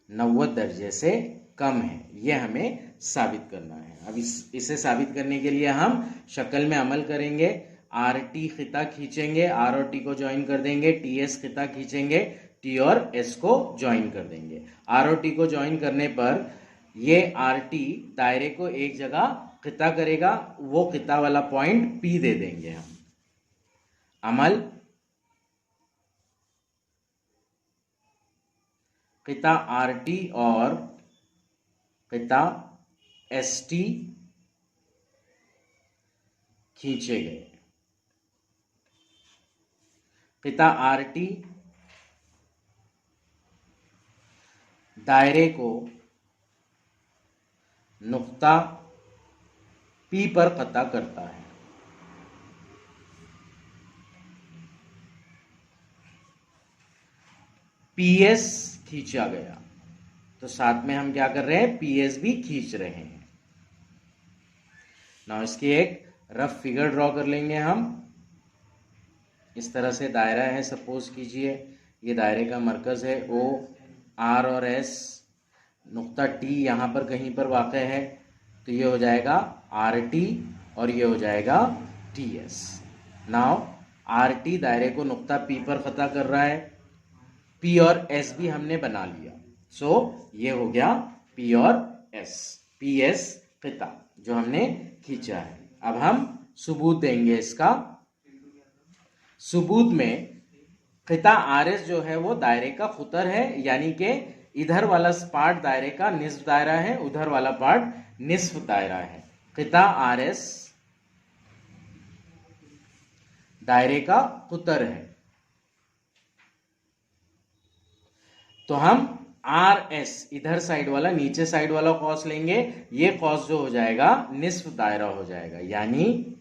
90 दर्जे से कम है, यह हमें साबित करना है। अब इसे साबित करने के लिए हम शक्ल में अमल करेंगे। RT ख़िता खींचेंगे, R और T को ज्वाइन कर देंगे, TS ख़िता खींचेंगे, T और S को ज्वाइन कर देंगे। R और T को ज्वाइन करने पर ये RT दायरे को एक जगह क़िता करेगा, वो क़िता वाला पॉइंट P दे देंगे हम। अमल क़िता RT और क़िता ST खींचे गए। क़िता RT दायरे को नुक्ता P पर क़ता करता है। PS खींचा गया, तो साथ में हम क्या कर रहे हैं, पीएस भी खींच रहे हैं। ना इसकी एक रफ फिगर ड्रॉ कर लेंगे हम। इस तरह से दायरा है, सपोज कीजिए ये दायरे का मरकज है ओ, आर और एस, नुक्ता टी यहाँ पर कहीं पर वाक़ है, तो ये हो जाएगा आर टी और ये हो जाएगा T S. Now R T दायरे को नुक्ता पी पर ख़ता कर रहा है, पी और एस भी हमने बना लिया, सो ये हो गया पी और एस, पी एस ख़ता जो हमने खींचा है। अब हम सबूत देंगे इसका। सबूत में ख़ता आर एस जो है वो दायरे का खुतर है, यानी कि इधर वाला पार्ट दायरे का निस्फ दायरा है, उधर वाला पार्ट निस्फ दायरा है। ख़ता आर एस दायरे का खुतर है, तो हम आर एस इधर साइड वाला, नीचे साइड वाला कॉस लेंगे, ये कॉस जो हो जाएगा निस्फ दायरा हो जाएगा, यानी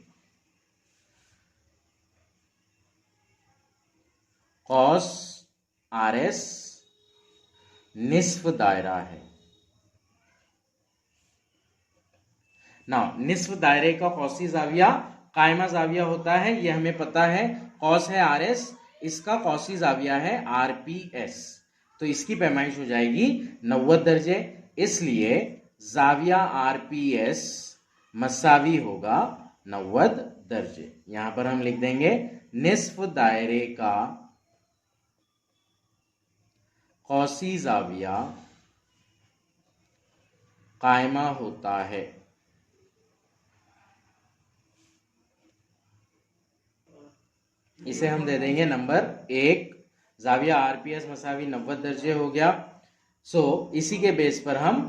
कॉस आर एस निस्फ दायरा है। ना निस्फ दायरे का कौसी जाविया कायमा जाविया होता है, ये हमें पता है। कॉस है आर एस, इसका कौसी जाविया है आर पी एस, तो इसकी पैमाइश हो जाएगी 90 दर्जे, इसलिए जाविया आर पी एस मसावी होगा 90 दर्जे। यहां पर हम लिख देंगे निस्फ दायरे का कौसी जाविया कायमा होता है। इसे हम दे देंगे नंबर 1, जाविया आरपीएस मसावी 90 दर्जे हो गया। सो इसी के बेस पर हम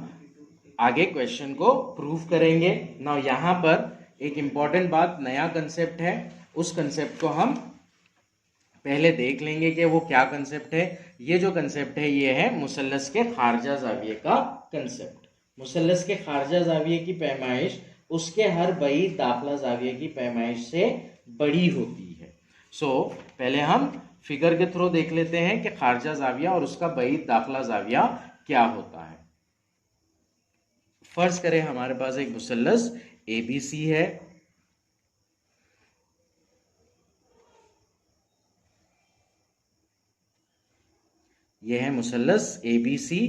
आगे क्वेश्चन को प्रूव करेंगे। ना यहां पर एक इंपॉर्टेंट बात, नया कंसेप्ट है, उस कंसेप्ट को हम पहले देख लेंगे कि वो क्या कंसेप्ट है। ये जो कंसेप्ट है ये है मुसल्लस के खारजा जाविये का कंसेप्ट। मुसल्लस के खारजा जाविये की पैमाइश उसके हर बईद दाखला जाविये की पैमाइश से बड़ी होती है। सो पहले हम फिगर के थ्रू देख लेते हैं कि खारजा जाविया और उसका बईद दाखला जाविया क्या होता है। फर्ज करें हमारे पास एक मुसल्लस एबीसी है, यह है मुसल्लस एबीसी।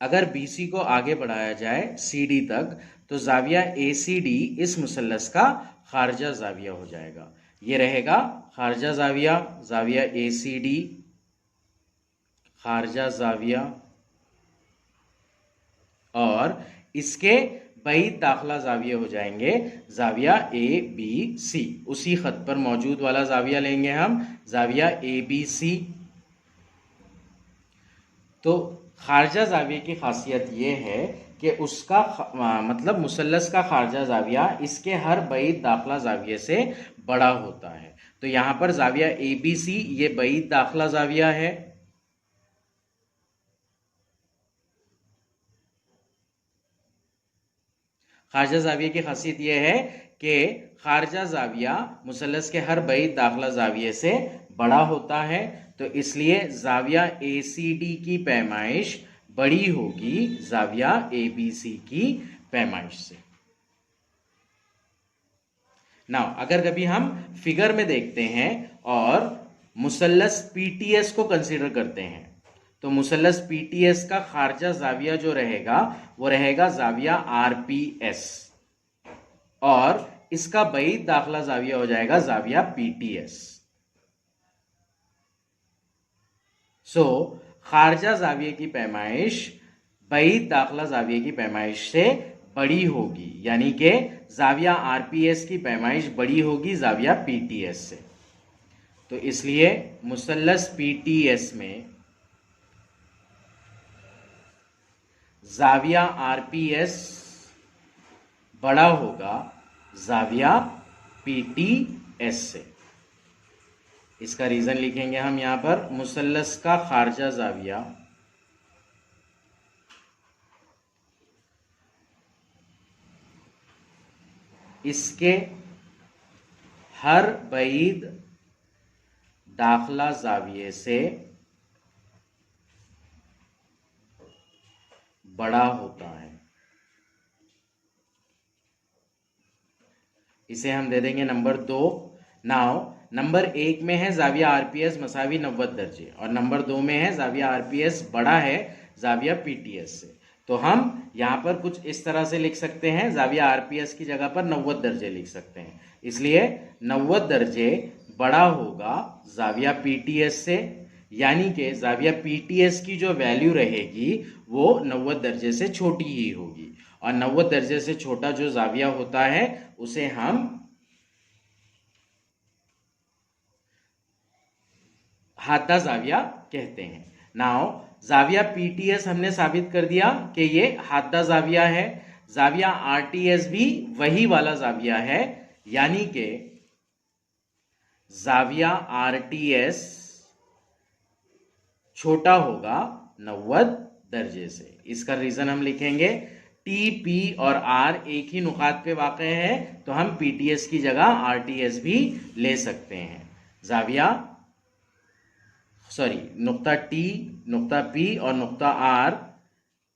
अगर बीसी को आगे बढ़ाया जाए सीडी तक तो जाविया एसीडी इस मुसल्लस का खारजा जाविया हो जाएगा। ये रहेगा खारजा जाविया, जाविया एसीडी खारजा जाविया, और इसके बईद दाखला जाविया हो जाएंगे जाविया ए बी सी। उसी खत पर मौजूद वाला जाविया लेंगे हम, जाविया ए बी सी। तो खारजा जाविये की खासियत ये है कि उसका मतलब मुसल्लस का खारजा जाविया इसके हर बईद दाखला जाविये से बड़ा होता है। तो यहां पर जाविया ए बी सी ये बईद दाखला जाविया है, खारजा जाविये की खासियत यह है कि खारजा जाविया मुसल्लस के हर बईद दाखला जाविये से बड़ा होता है, तो इसलिए जाविया एसीडी की पैमाइश बड़ी होगी जाविया एबीसी की पैमाइश से। नाउ अगर कभी हम फिगर में देखते हैं और मुसल्लस पीटीएस को कंसीडर करते हैं तो मुसल्लस पीटीएस का खारजा जाविया जो रहेगा वो रहेगा जाविया आरपीएस, और इसका बईद दाखला जाविया हो जाएगा जाविया पीटीएस। सो खारजा जाविये की पैमाइश बईद दाखला जाविये की पैमाइश से बड़ी होगी, यानी कि जाविया आरपीएस की पैमाइश बड़ी होगी जाविया पीटीएस से। तो इसलिए मुसल्लस पीटीएस में जाविया आरपीएस बड़ा होगा जाविया पीटीएस से। इसका रीजन लिखेंगे हम यहां पर, मुसल्लस का खारजा जाविया इसके हर बईद दाखला जाविये से बड़ा होता है। इसे हम दे देंगे नंबर 2। नाउ नंबर 1 में है जाविया आरपीएस मसावी 90 दर्जे और नंबर 2 में है जाविया आरपीएस बड़ा है जाविया पीटीएस से। तो हम यहाँ पर कुछ इस तरह से लिख सकते हैं, जाविया आरपीएस की जगह पर 90 दर्जे लिख सकते हैं, इसलिए 90 दर्जे बड़ा होगा जाविया पीटीएस से, यानी कि जाविया पीटीएस की जो वैल्यू रहेगी वो 90 दर्जे से छोटी ही होगी और 90 दर्जे से छोटा जो जाविया होता है उसे हम हादा जाविया कहते हैं। नाउ जाविया पीटीएस हमने साबित कर दिया कि ये हादा जाविया है, जाविया आरटीएस भी वही वाला जाविया है, यानी कि जाविया आरटीएस छोटा होगा 90 दर्जे से। इसका रीजन हम लिखेंगे, टी, पी और आर एक ही नुकात पे वाक़ है, तो हम पीटीएस की जगह आरटीएस भी ले सकते हैं। नुक्ता टी, नुक्ता पी और नुक्ता आर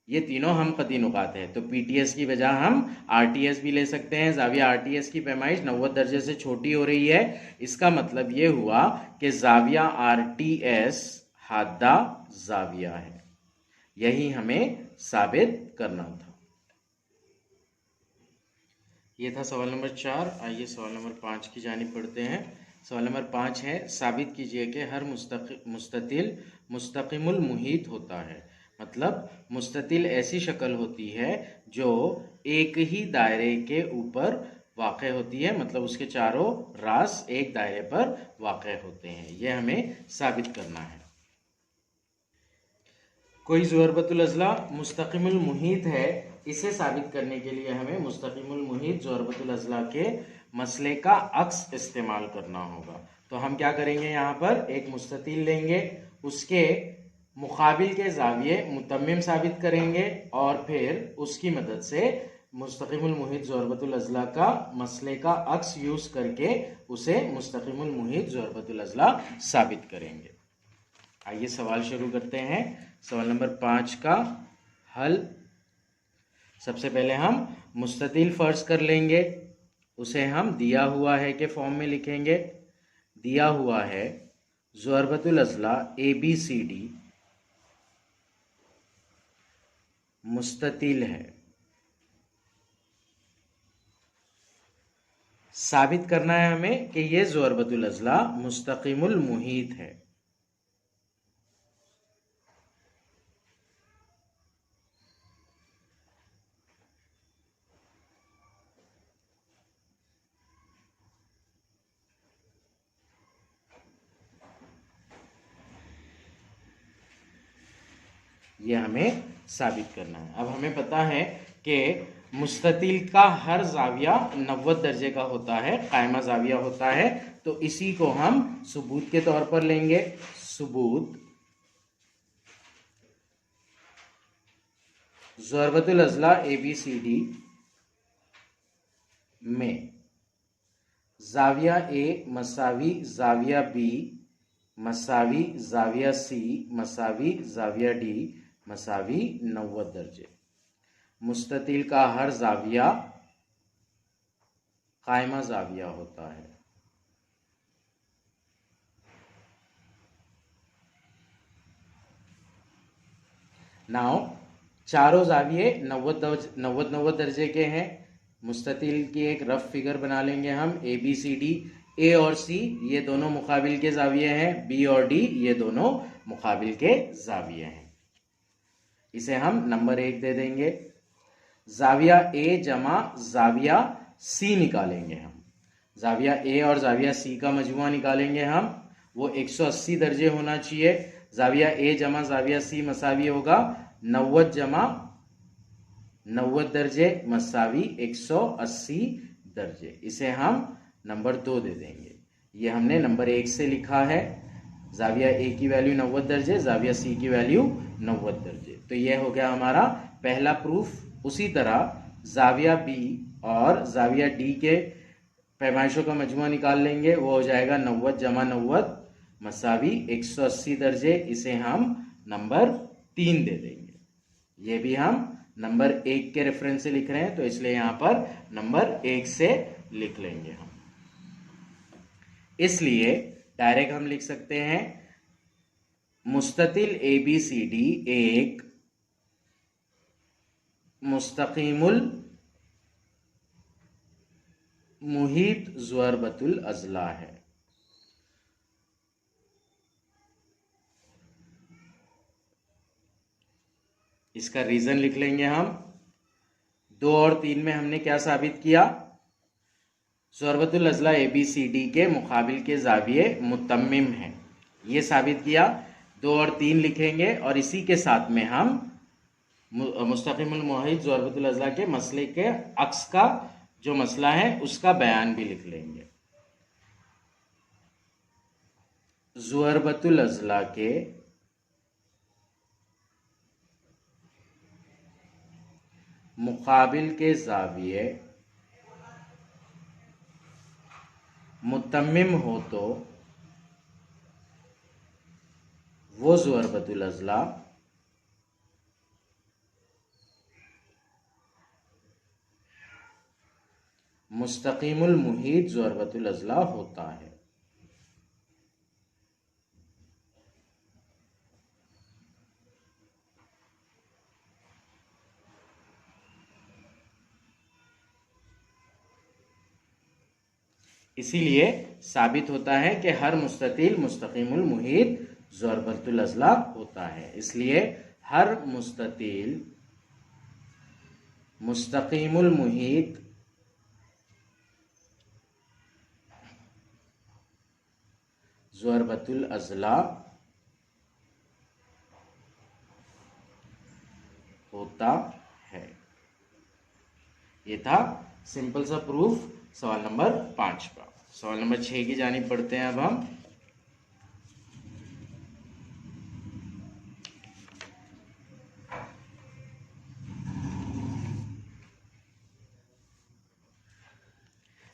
ये तीनों हम कती नुकात है, तो पीटीएस की बजाय हम आरटीएस भी ले सकते हैं। जाविया आरटीएस की पैमाइश 90 दर्जे से छोटी हो रही है, इसका मतलब ये हुआ कि जाविया आरटीएस हादा जाविया है। यही हमें साबित करना था। ये था सवाल नंबर 4। आइए सवाल नंबर 5 की जानिब पढ़ते हैं। सवाल नंबर 5 है, साबित कीजिए कि हर मुस्ततिल मुस्तकिमुल मुहीत होता है। मतलब मुस्ततिल ऐसी शक्ल होती है जो एक ही दायरे के ऊपर वाक़ होती है, मतलब उसके चारों रास एक दायरे पर वाक़ होते हैं। यह हमें साबित करना है। कोई ज़ुरबतुल अज़ला मुस्तकिमुल मुहीत है, इसे साबित करने के लिए हमें मुस्तकिमुल मुहीत ज़ुरबतुल अज़ला के मसले का अक्स इस्तेमाल करना होगा। तो हम क्या करेंगे, यहाँ पर एक मुस्ततिल लेंगे, उसके मुकाबिल के ज़ाविये मुतम्मिम साबित करेंगे और फिर उसकी मदद से मुस्तकिमुल मुहीत ज़ुरबतुल अज़ला का मसले का अक्स यूज़ करके उसे मुस्तकिमुल मुहीत ज़ुरबतुल अज़ला साबित करेंगे। आइए सवाल शुरू करते हैं। सवाल नंबर 5 का हल। सबसे पहले हम मुस्ततिल फर्ज कर लेंगे, उसे हम दिया हुआ है के फॉर्म में लिखेंगे। दिया हुआ है ज़ुरबतुल अज़ला ABCD मुस्ततिल है। साबित करना है हमें कि यह ज़ुरबतुल अज़ला मुस्तकिमुल मुहीत है। ये हमें साबित करना है। अब हमें पता है कि मुस्ततिल का हर जाविया 90 दर्जे का होता है, कायमा जाविया होता है, तो इसी को हम सबूत के तौर पर लेंगे। सबूत ज़ुरबतुल अज़ला ABCD में जाविया A मसावी जाविया B मसावी जाविया C मसावी जाविया D मसावी 90 दर्जे। मुस्ततिल का हर जाविया कायमा जाविया होता है। नाउ चारों जाविये 90 दर्जे के हैं। मुस्ततिल की एक रफ फिगर बना लेंगे हम। ABCD, A और C ये दोनों मुकाबिल के जाविये हैं, B और D ये दोनों मुकाबिल के जाविये हैं। इसे हम नंबर 1 दे देंगे। जाविया A जमा जाविया C निकालेंगे हम। जाविया A और जाविया C का मजमुआ निकालेंगे हम, वो 180 दर्जे होना चाहिए। जाविया A जमा जाविया C मसावी होगा 90 जमा 90 दर्जे मसावी 180 दर्जे। इसे हम नंबर 2 दे देंगे। ये हमने नंबर 1 से लिखा है। जाविया A की वैल्यू 90 दर्जे, जाविया C की वैल्यू 90 दर्जे। तो यह हो गया हमारा पहला प्रूफ। उसी तरह जाविया B और जाविया D के पैमाइशों का मजमुआ निकाल लेंगे, वो हो जाएगा 90 जमा 90 मसावी 180 दर्जे। इसे हम नंबर 3 दे देंगे। ये भी हम नंबर 1 के रेफरेंस से लिख रहे हैं तो इसलिए यहां पर नंबर 1 से लिख लेंगे हम। इसलिए डायरेक्ट हम लिख सकते हैं मुस्ततिल ABCD एक मुस्तकीमुल मुहीत ज़ुअरबतुल अज़ला है। इसका रीजन लिख लेंगे हम। 2 और 3 में हमने क्या साबित किया? ज़ुअरबतुल अज़ला ABCD के मुकाबिल के ज़ाविये मुतम्मिम हैं, ये साबित किया। 2 और 3 लिखेंगे और इसी के साथ में हम मुस्तकीमुल मुहीत ज़ुअरबतुल अज़ला के मसले के अक्स का जो मसला है उसका बयान भी लिख लेंगे। ज़ुअरबतुल अज़ला के मुकाबिल के ज़ाविये मुतम्मिम हो तो वो ज़ुअरबतुल अज़ला मुस्तकीमुल मुहीत ज़ुअरबतुल अज़ला होता है। इसीलिए साबित होता है कि हर मुस्ततिल मुस्तकीमुल मुहीत ज़ुअरबतुल अज़ला होता है। इसलिए हर मुस्ततिल मुस्तकीमुल मुहीत ज़ुअरबतुल अज़ला होता है। ये था सिंपल सा प्रूफ सवाल नंबर 5 का। सवाल नंबर 6 की जानिब पढ़ते हैं अब हम।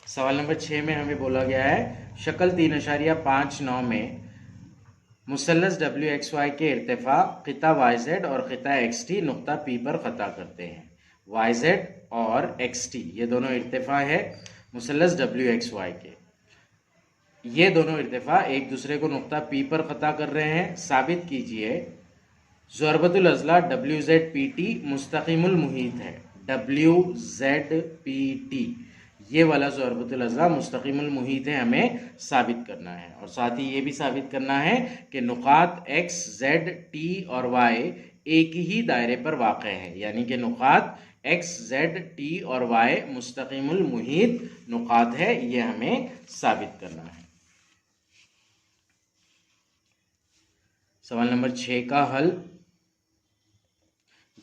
सवाल नंबर 6 में हमें बोला गया है शक्ल 3.59 में मुसल्लस WXY के इर्तिफा ख़िता YZ और ख़िता XT नुक्ता P पर ख़ता करते हैं। YZ और XT ये दोनों इर्तिफा है मुसल्लस WXY के। ये दोनों इर्तिफा एक दूसरे को नुक्ता P पर ख़ता कर रहे हैं। साबित कीजिए ज़ुअरबतुल अज़ला WZPT मुस्तकीमुल मुहीत है। WZPT ये वाला ज़ुअरबतुल अज़ला मुस्तकीमुल मुहीत है, हमें साबित करना है। और साथ ही ये भी साबित करना है कि नुकात X, Z, T और Y एक ही दायरे पर वाक़ है, यानी कि नुकात X, Z, T और Y मुस्तकीमुल मुहीत नुकात है, ये हमें साबित करना है। सवाल नंबर 6 का हल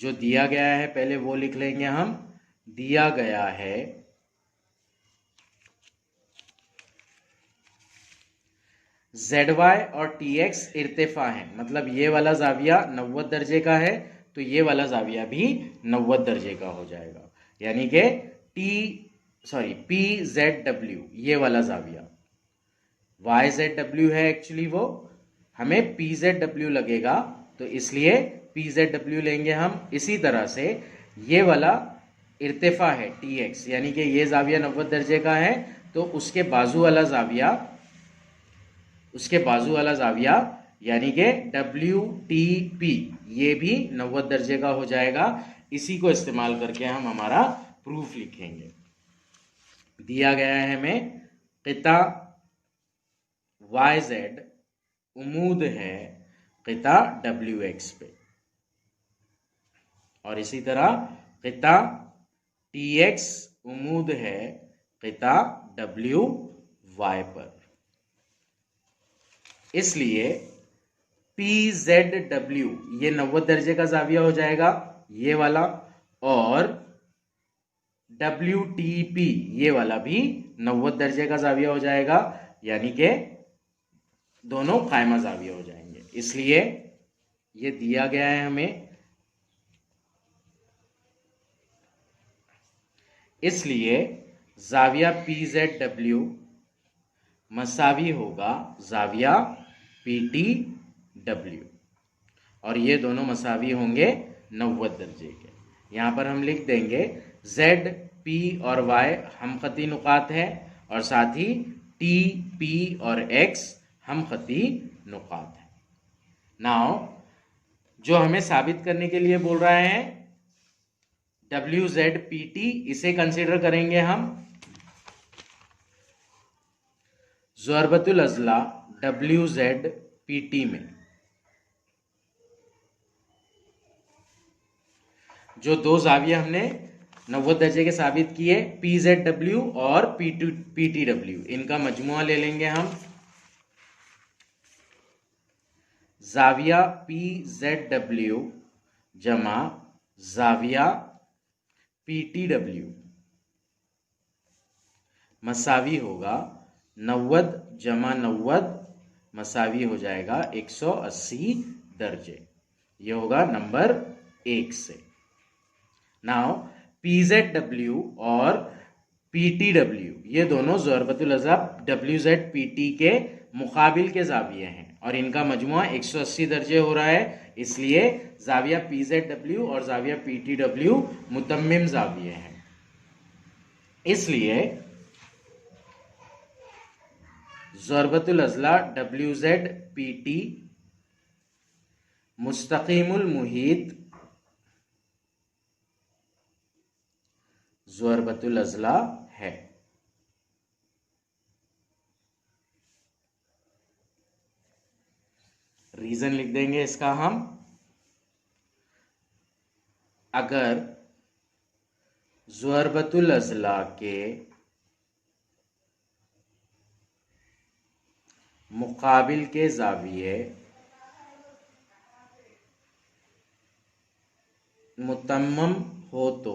जो दिया गया है पहले वो लिख लेंगे हम। दिया गया है ZY और TX इर्तिफा है, मतलब ये वाला जाविया 90 दर्जे का है तो ये वाला जाविया भी 90 दर्जे का हो जाएगा, यानी कि PZW ये वाला जाविया YZW है, एक्चुअली वो हमें PZW लगेगा तो इसलिए PZW लेंगे हम। इसी तरह से ये वाला इर्तिफा है TX, यानी कि ये जाविया 90 दर्जे का है तो उसके बाजू वाला जाविया यानी कि WTP ये भी 90 दर्जे का हो जाएगा। इसी को इस्तेमाल करके हम हमारा प्रूफ लिखेंगे। दिया गया है हमें क़िता YZ उमूद है क़िता WX पे, और इसी तरह क़िता TX उमूद है क़िता WY पर। इसलिए PZW ये 90 दर्जे का जाविया हो जाएगा ये वाला, और WTP ये वाला भी 90 दर्जे का जाविया हो जाएगा, यानी कि दोनों कायमा जाविया हो जाएंगे। इसलिए ये दिया गया है हमें, इसलिए जाविया PZW मसावी होगा जाविया PTW, और ये दोनों मसावी होंगे 90 दर्जे के। यहाँ पर हम लिख देंगे Z, P और Y हमखती नुकात है और साथ ही T, P और X हमखती नुकात है। नाउ जो हमें साबित करने के लिए बोल रहे हैं WZPT, इसे कंसीडर करेंगे हम ज़रबतुल अज़ला WZPT में। जो दो जाविये हमने 90 दर्जे के साबित किए PZW और PTW, इनका मजमुआ ले लेंगे हम। जाविया PZW जमा जाविया PTW मसावी होगा 90 जमा 90 मसावी हो जाएगा 180 दर्जे। ये होगा नंबर 1 से। नाउ PZW और PTW ये दोनों ज़रबतुल अज़ला WZPT के मुकाबिल के जाविये हैं और इनका मजमुआ 180 दर्जे हो रहा है, इसलिए जाविया PZW और जाविया PTW मुतम्मिम जाविये हैं। इसलिए ज़रबतुल अज़ला WZPT मुस्तक़ीमुल मुहीत ज़रबतुल अज़ला है। रीजन लिख देंगे इसका हम। अगर ज़रबतुल अज़ला के मुकाबिल के जाविये मुतम्मम हो तो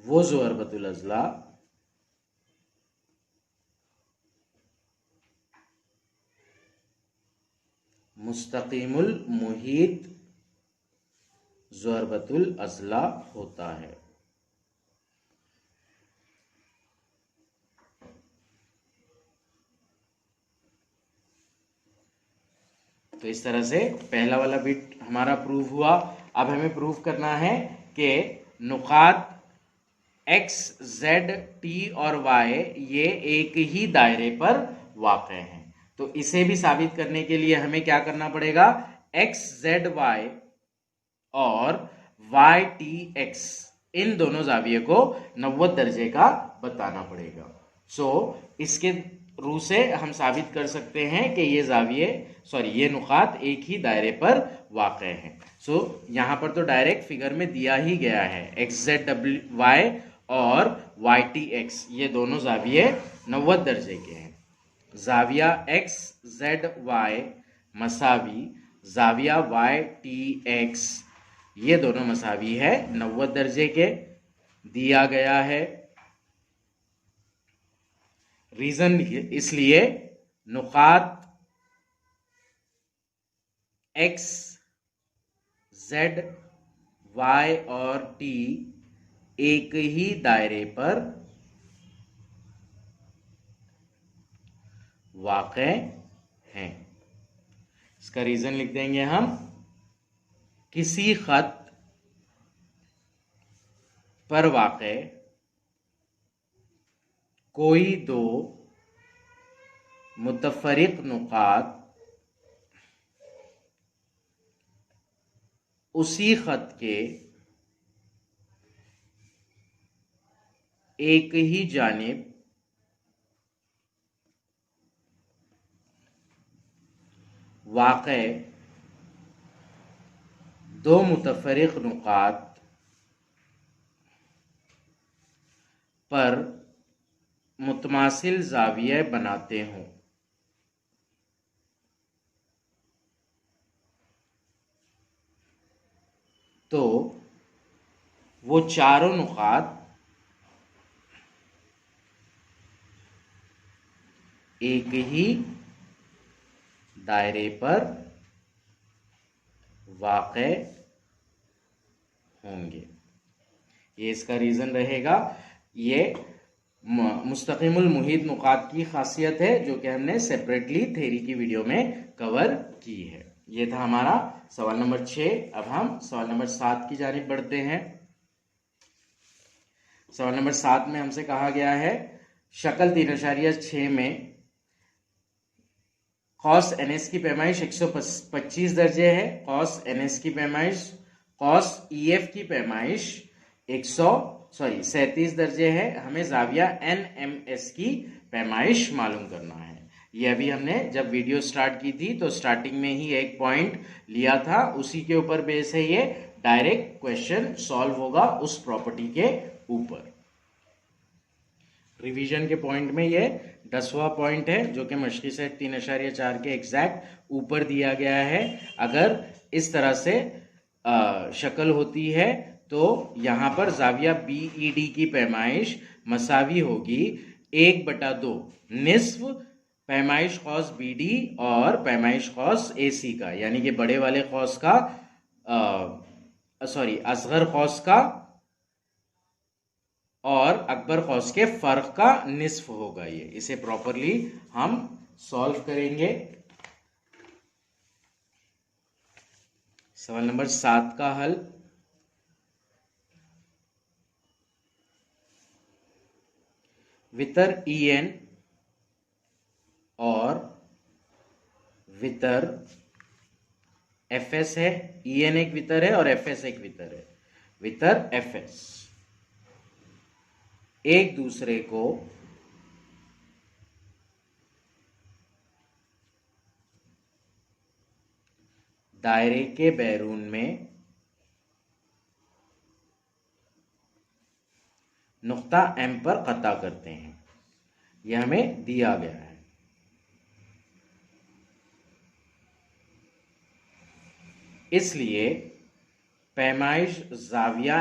वो ज़रबतुल अज़ला मुस्तक़ीमुल मुहीत ज़रबतुल अज़ला होता है। तो इस तरह से पहला वाला बिट हमारा प्रूव हुआ। अब हमें प्रूव करना है कि नुकात X, Z, T और Y ये एक ही दायरे पर वाक़ हैं। तो इसे भी साबित करने के लिए हमें क्या करना पड़ेगा, X, Z, Y और Y, T, X इन दोनों जाविये को 90 दर्जे का बताना पड़ेगा। इसके रू से हम साबित कर सकते हैं कि ये नुकात एक ही दायरे पर वाक़ हैं। यहाँ पर तो डायरेक्ट फिगर में दिया ही गया है X, Z, Y और YTX ये दोनों जाविये 90 दर्जे के हैं। जाविया X, Z, Y मसावी जाविया YTX ये दोनों मसावी है 90 दर्जे के, दिया गया है। रीजन इसलिए नुकात X, Z, Y और T एक ही दायरे पर वाक़ हैं। इसका रीजन लिख देंगे हम। किसी खत पर वाक़ कोई दो मुतफ़रिक़ नुकात उसी खत के एक ही जानिब वाक़ दो मुतफ़रिक़ नुकात पर मुतमासिल ज़ाविये बनाते हों तो वो चारों नुकात एक ही दायरे पर वाक़ होंगे। ये इसका रीज़न रहेगा। ये मुस्तक़िमुल मुहीत नुकात की खासियत है जो कि हमने सेपरेटली थ्योरी की वीडियो में कवर की है। ये था हमारा सवाल नंबर 6। अब हम सवाल नंबर 7 की जानिब बढ़ते हैं। सवाल नंबर 7 में हमसे कहा गया है शक्ल 3.6 में कॉस एनएस की पैमाइश 125 दर्जे है, कॉस एनएस की पैमाइश, कॉस ईएफ की पैमाइश 37 दर्जे है। हमें जाविया एनएमएस की पैमाइश मालूम करना है। ये अभी हमने जब वीडियो स्टार्ट की थी तो स्टार्टिंग में ही एक पॉइंट लिया था, उसी के ऊपर बेस है ये डायरेक्ट क्वेश्चन सॉल्व होगा उस प्रॉपर्टी के ऊपर। रिवीजन के पॉइंट में ये 10वां पॉइंट है जो कि मशक़ी सेट 3.4 के एग्जैक्ट ऊपर दिया गया है। अगर इस तरह से शक्ल होती है तो यहाँ पर जाविया बीईडी की पैमाइश मसावी होगी 1/2 निस्फ पैमाइश कॉस बीडी और पैमाइश कॉस एसी का, यानी कि बड़े वाले कॉस का असगर कॉस का और अकबर कौस के फर्क का निस्फ होगा। ये इसे प्रॉपरली हम सॉल्व करेंगे। सवाल नंबर 7 का हल। वितर ईएन और वितर एफएस है। ईएन एक वितर है और एफएस एक वितर है। वितर एफएस एक दूसरे को दायरे के बैरून में नुक्ता एम पर कता करते हैं। यह हमें दिया गया है। इसलिए पैमाइश जाविया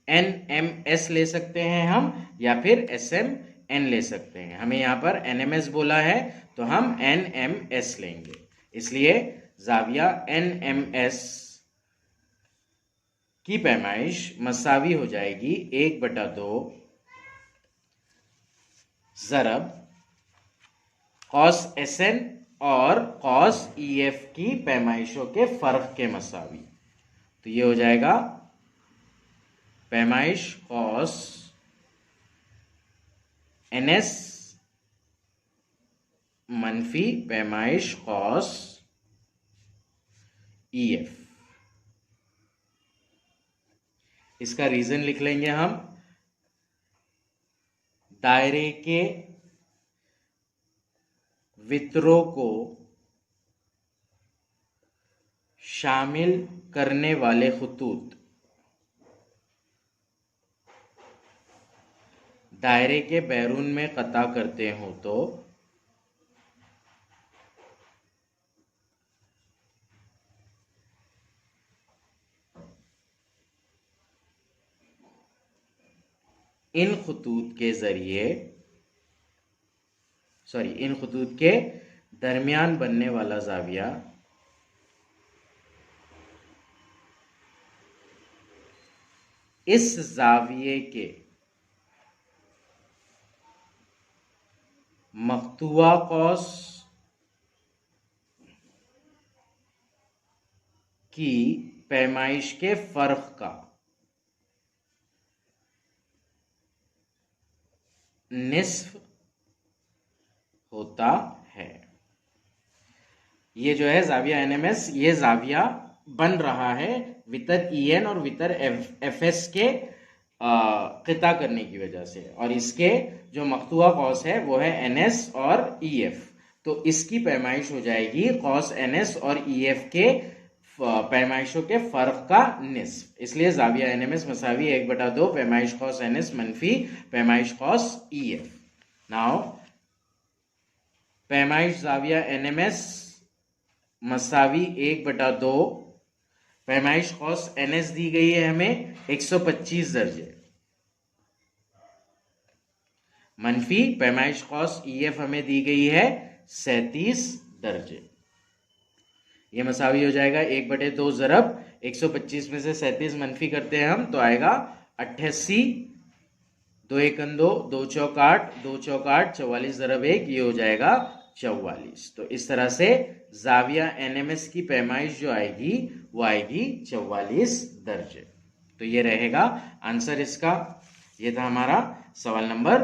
एनएमएस ले सकते हैं हम, या फिर एसएमएन ले सकते हैं। हमें यहां पर एनएमएस बोला है तो हम एनएमएस लेंगे। इसलिए जाविया एनएमएस की पैमाइश मसावी हो जाएगी 1/2 ज़रब कॉस एसएन और कॉस ईएफ की पैमाइशों के फर्क के मसावी। तो ये हो जाएगा पैमाइश कॉस एनएस मनफी पैमाइश कॉस ईएफ। इसका रीजन लिख लेंगे हम। दायरे के वितरों को शामिल करने वाले खुतूत दायरे के बैरून में कता करते हो तो इन खुतूत के दरमियान बनने वाला जाविया इस जाविये के मख्तुआ कौस की पैमाइश के फर्क का निस्फ होता है। ये जो है जाविया एनएमएस, ये जाविया बन रहा है वितर ईएन और वितर एफएस के क़िता करने की वजह से, और इसके जो मख्तुआ कौस है वो है एनएस और ईएफ। तो इसकी पैमाइश हो जाएगी कौस एनएस और ईएफ के पैमाइशों के फर्क का निस्फ। इसलिए जाविया एनएमएस मसावी 1/2 पैमाइश कौस एनएस मनफी पैमाइश कौस ईएफ। नाउ पैमाइश जाविया एनएमएस मसावी 1/2 पैमाइश कौस एनएस दी गई है हमें 125 दर्जे, मनफी पैमाइश कौस ईएफ हमें दी गई है 37 दर्जे। ये मसावी हो जाएगा 1/2 ज़रब 125 में से 37 मनफी करते हैं हम तो आएगा 88, 2 1 2, 2 चौक 8, 2 चौक 8, 44 ज़रब 1, ये हो जाएगा 44। तो इस तरह से जाविया एनएमएस की पैमाइश जो आएगी वो आएगी 44 दर्जे। तो ये रहेगा आंसर इसका। ये था हमारा सवाल नंबर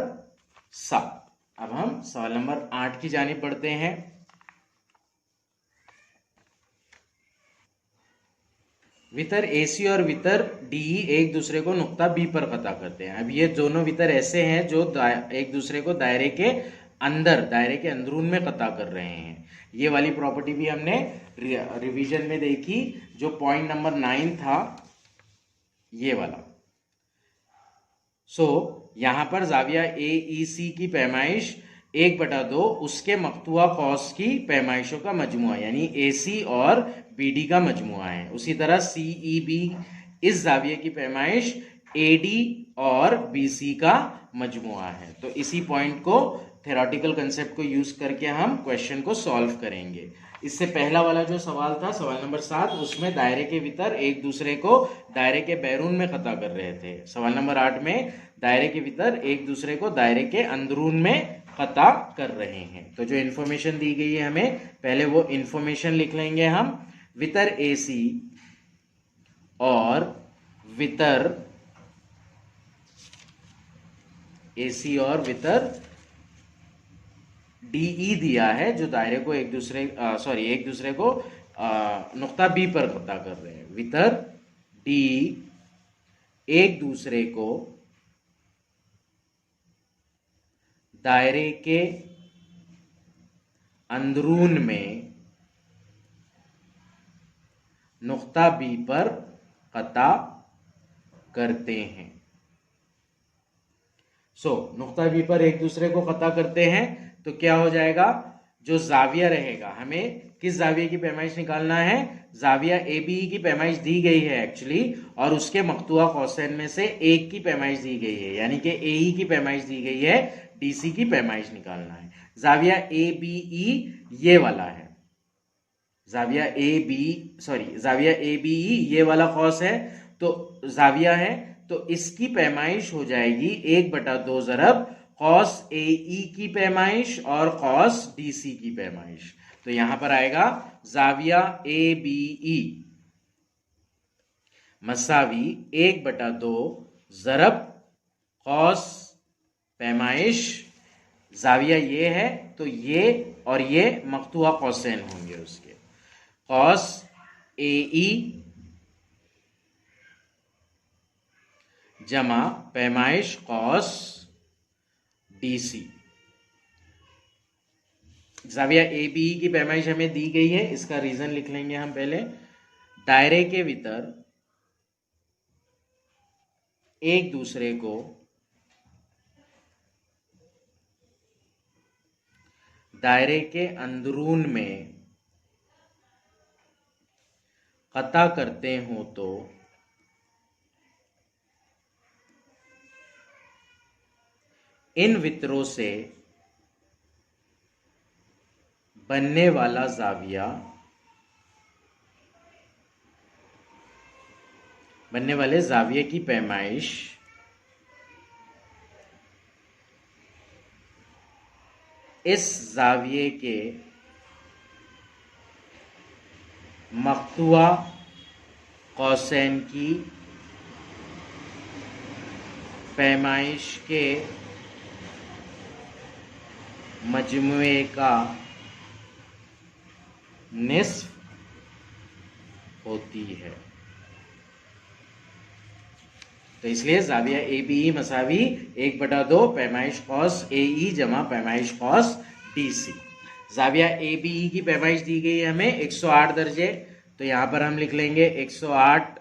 7। अब हम सवाल नंबर 8 की जानिब बढ़ते हैं। वितर AC और वितर DE एक दूसरे को नुक्ता B पर कता करते हैं। अब ये दोनों वितर ऐसे हैं जो एक दूसरे को दायरे के अंदर, दायरे के अंदरून में कता कर रहे हैं। ये वाली प्रॉपर्टी भी हमने रिवीजन में देखी, जो पॉइंट नंबर 9 था, ये वाला। यहां पर जाविया AEC की पैमाइश 1/2 उसके मकतुआ कौस की पैमाइशों का मजमुआ, यानी AC और BD का मजमुआ है। उसी तरह CEB इस जाविये की पैमाइश AD और BC का मजमुआ है। तो इसी पॉइंट को, थेरोटिकल कंसेप्ट को यूज करके हम क्वेश्चन को सॉल्व करेंगे। इससे पहला वाला जो सवाल था, सवाल नंबर 7, उसमें दायरे के वितर एक दूसरे को दायरे के बैरून में कता कर रहे थे। सवाल नंबर 8 में दायरे के वितर एक दूसरे को दायरे के अंदरून में कता कर रहे हैं। तो जो इंफॉर्मेशन दी गई है हमें, पहले वो इंफॉर्मेशन लिख लेंगे हम। वितर AC और वितर AC और वितर DE दिया है, जो दायरे को एक दूसरे को नुक्ता B पर कता कर रहे हैं। वितर DE एक दूसरे को दायरे के अंदरून में नुक्ता B पर कता करते हैं। नुक्ता B पर एक दूसरे को कता करते हैं, तो क्या हो जाएगा, जो जाविया रहेगा, हमें किस जाविये की पैमाइश निकालना है, जाविया ABE की पैमाइश दी गई है एक्चुअली, और उसके मकतुआ कौसैन में से एक की पैमाइश दी गई है, यानी कि AE की पैमाइश दी गई है, DC की पैमाइश निकालना है। जाविया ABE ये वाला है, जाविया ABE ये वाला कौस है, तो जाविया है, तो इसकी पैमाइश हो जाएगी 1/2 ज़रब कॉस AE की पैमाइश और कॉस DC की पैमाइश। तो यहां पर आएगा जाविया ABE मसावी 1/2 ज़रब कॉस पैमाइश, जाविया ये है तो ये और ये मकतुआ कौसैन होंगे उसके, कॉस AE जमा पैमाइश कॉस DC। जाविया ABE की पैमाइश हमें दी गई है, इसका रीजन लिख लेंगे हम पहले। दायरे के भीतर एक दूसरे को दायरे के अंदरून में कता करते हो तो इन वितरों से बनने वाला जाविया, बनने वाले जाविये की पैमाइश इस जाविये के मकतुआ कौसैन की पैमाइश के मजमुए का निस्फ होती है। तो इसलिए जाविया ABE मसावी 1/2 पैमाइश कॉस AE जमा पैमाइश कॉस DC। जाविया ABE की पैमाइश दी गई है हमें 108 दर्जे, तो यहां पर हम लिख लेंगे 108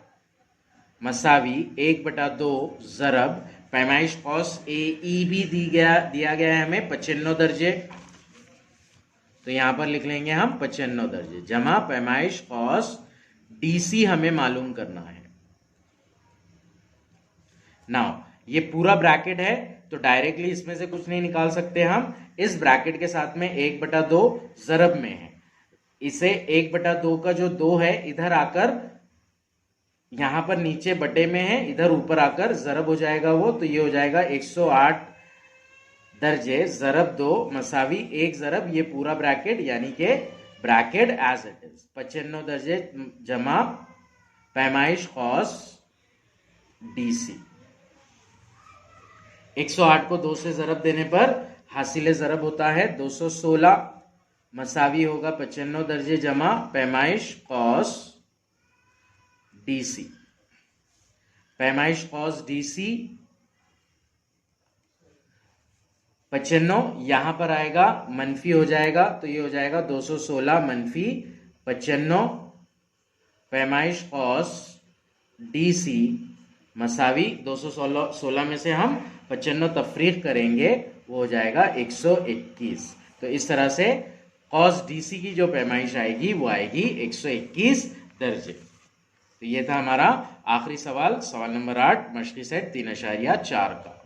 मसावी 1/2 ज़रब पैमाइश कॉस AE भी दिया गया है हमें 95 दर्जे, तो यहां पर लिख लेंगे हम 95 दर्जे जमा पैमाइश कॉस DC हमें मालूम करना है। नाउ ये पूरा ब्रैकेट है, तो डायरेक्टली इसमें से कुछ नहीं निकाल सकते हम। इस ब्रैकेट के साथ में 1/2 ज़रब में है, इसे 1/2 का जो 2 है इधर आकर यहां पर नीचे बटे में है, इधर ऊपर आकर ज़रब हो जाएगा वो, तो ये हो जाएगा 108 दर्जे ज़रब 2 मसावी 1 ज़रब ये पूरा ब्रैकेट यानी कि ब्रैकेट एज इट इज 95 दर्जे जमा पैमाइश कौस DC। 108 को 2 से ज़रब देने पर हासिल ज़रब होता है 216 मसावी होगा 95 दर्जे जमा पैमाइश कौस DC। पैमाइश कौस DC 95 यहां पर आएगा मनफी हो जाएगा तो ये हो जाएगा 216 मनफी 95 पैमाइश कौस DC मसावी 216 में से हम 95 तफरीक करेंगे वो हो जाएगा 121। तो इस तरह से कौस DC की जो पैमाइश आएगी वो आएगी 121 दर्जे। तो ये था हमारा आखिरी सवाल, सवाल नंबर 8 मशक़ी सेट 3.4 का।